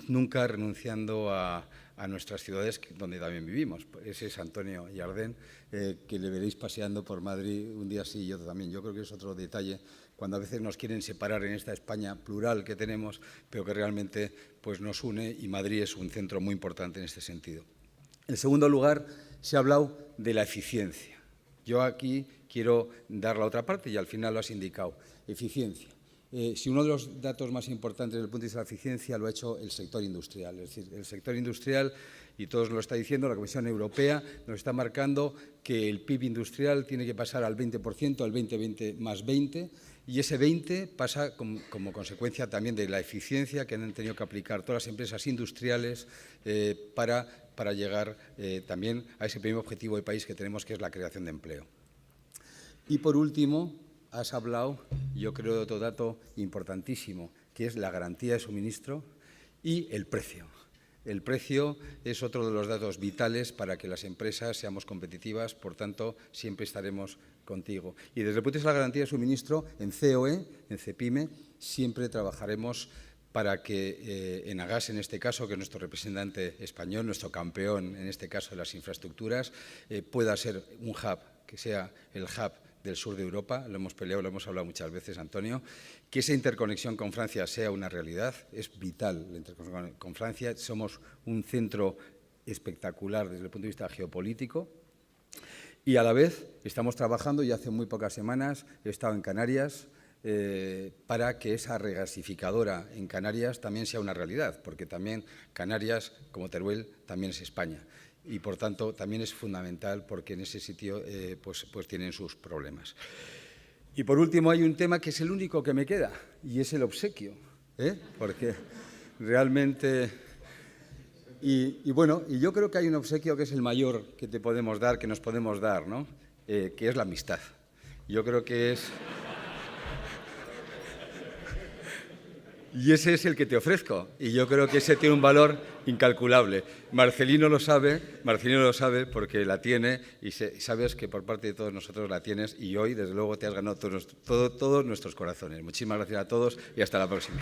nunca renunciando a nuestras ciudades donde también vivimos. Ese es Antonio Jardén, que le veréis paseando por Madrid un día sí y otro también. Yo creo que es otro detalle cuando a veces nos quieren separar en esta España plural que tenemos, pero que realmente pues, nos une, y Madrid es un centro muy importante en este sentido. En segundo lugar, se ha hablado de la eficiencia. Yo aquí quiero dar la otra parte y al final lo has indicado. Eficiencia. Si uno de los datos más importantes desde el punto de vista de la eficiencia lo ha hecho el sector industrial. Es decir, el sector industrial, y todos lo está diciendo, la Comisión Europea nos está marcando que el PIB industrial tiene que pasar al 20%, al 2020 más 20%, y ese 20 pasa como consecuencia también de la eficiencia que han tenido que aplicar todas las empresas industriales para llegar también a ese primer objetivo de país que tenemos, que es la creación de empleo. Y por último, has hablado, yo creo, de otro dato importantísimo, que es la garantía de suministro y el precio. El precio es otro de los datos vitales para que las empresas seamos competitivas, por tanto, siempre estaremos contigo. Y desde el punto de vista de la garantía de suministro, en COE, en CEPIME, siempre trabajaremos para que Enagás, en este caso, que es nuestro representante español, nuestro campeón, en este caso, de las infraestructuras, pueda ser un hub, que sea el hub del sur de Europa, lo hemos peleado, lo hemos hablado muchas veces, Antonio, que esa interconexión con Francia sea una realidad, es vital la interconexión con Francia, somos un centro espectacular desde el punto de vista geopolítico y a la vez estamos trabajando, y hace muy pocas semanas he estado en Canarias, para que esa regasificadora en Canarias también sea una realidad, porque también Canarias, como Teruel, también es España. Y, por tanto, también es fundamental porque en ese sitio pues tienen sus problemas. Y, por último, hay un tema que es el único que me queda, y es el obsequio, porque realmente… Y bueno, y yo creo que hay un obsequio que es el mayor que te podemos dar, que nos podemos dar, ¿no? Que es la amistad. Yo creo que es… Y ese es el que te ofrezco, y yo creo que ese tiene un valor incalculable. Marcelino lo sabe porque la tiene, y sabes que por parte de todos nosotros la tienes, y hoy, desde luego, te has ganado todos nuestros corazones. Muchísimas gracias a todos y hasta la próxima.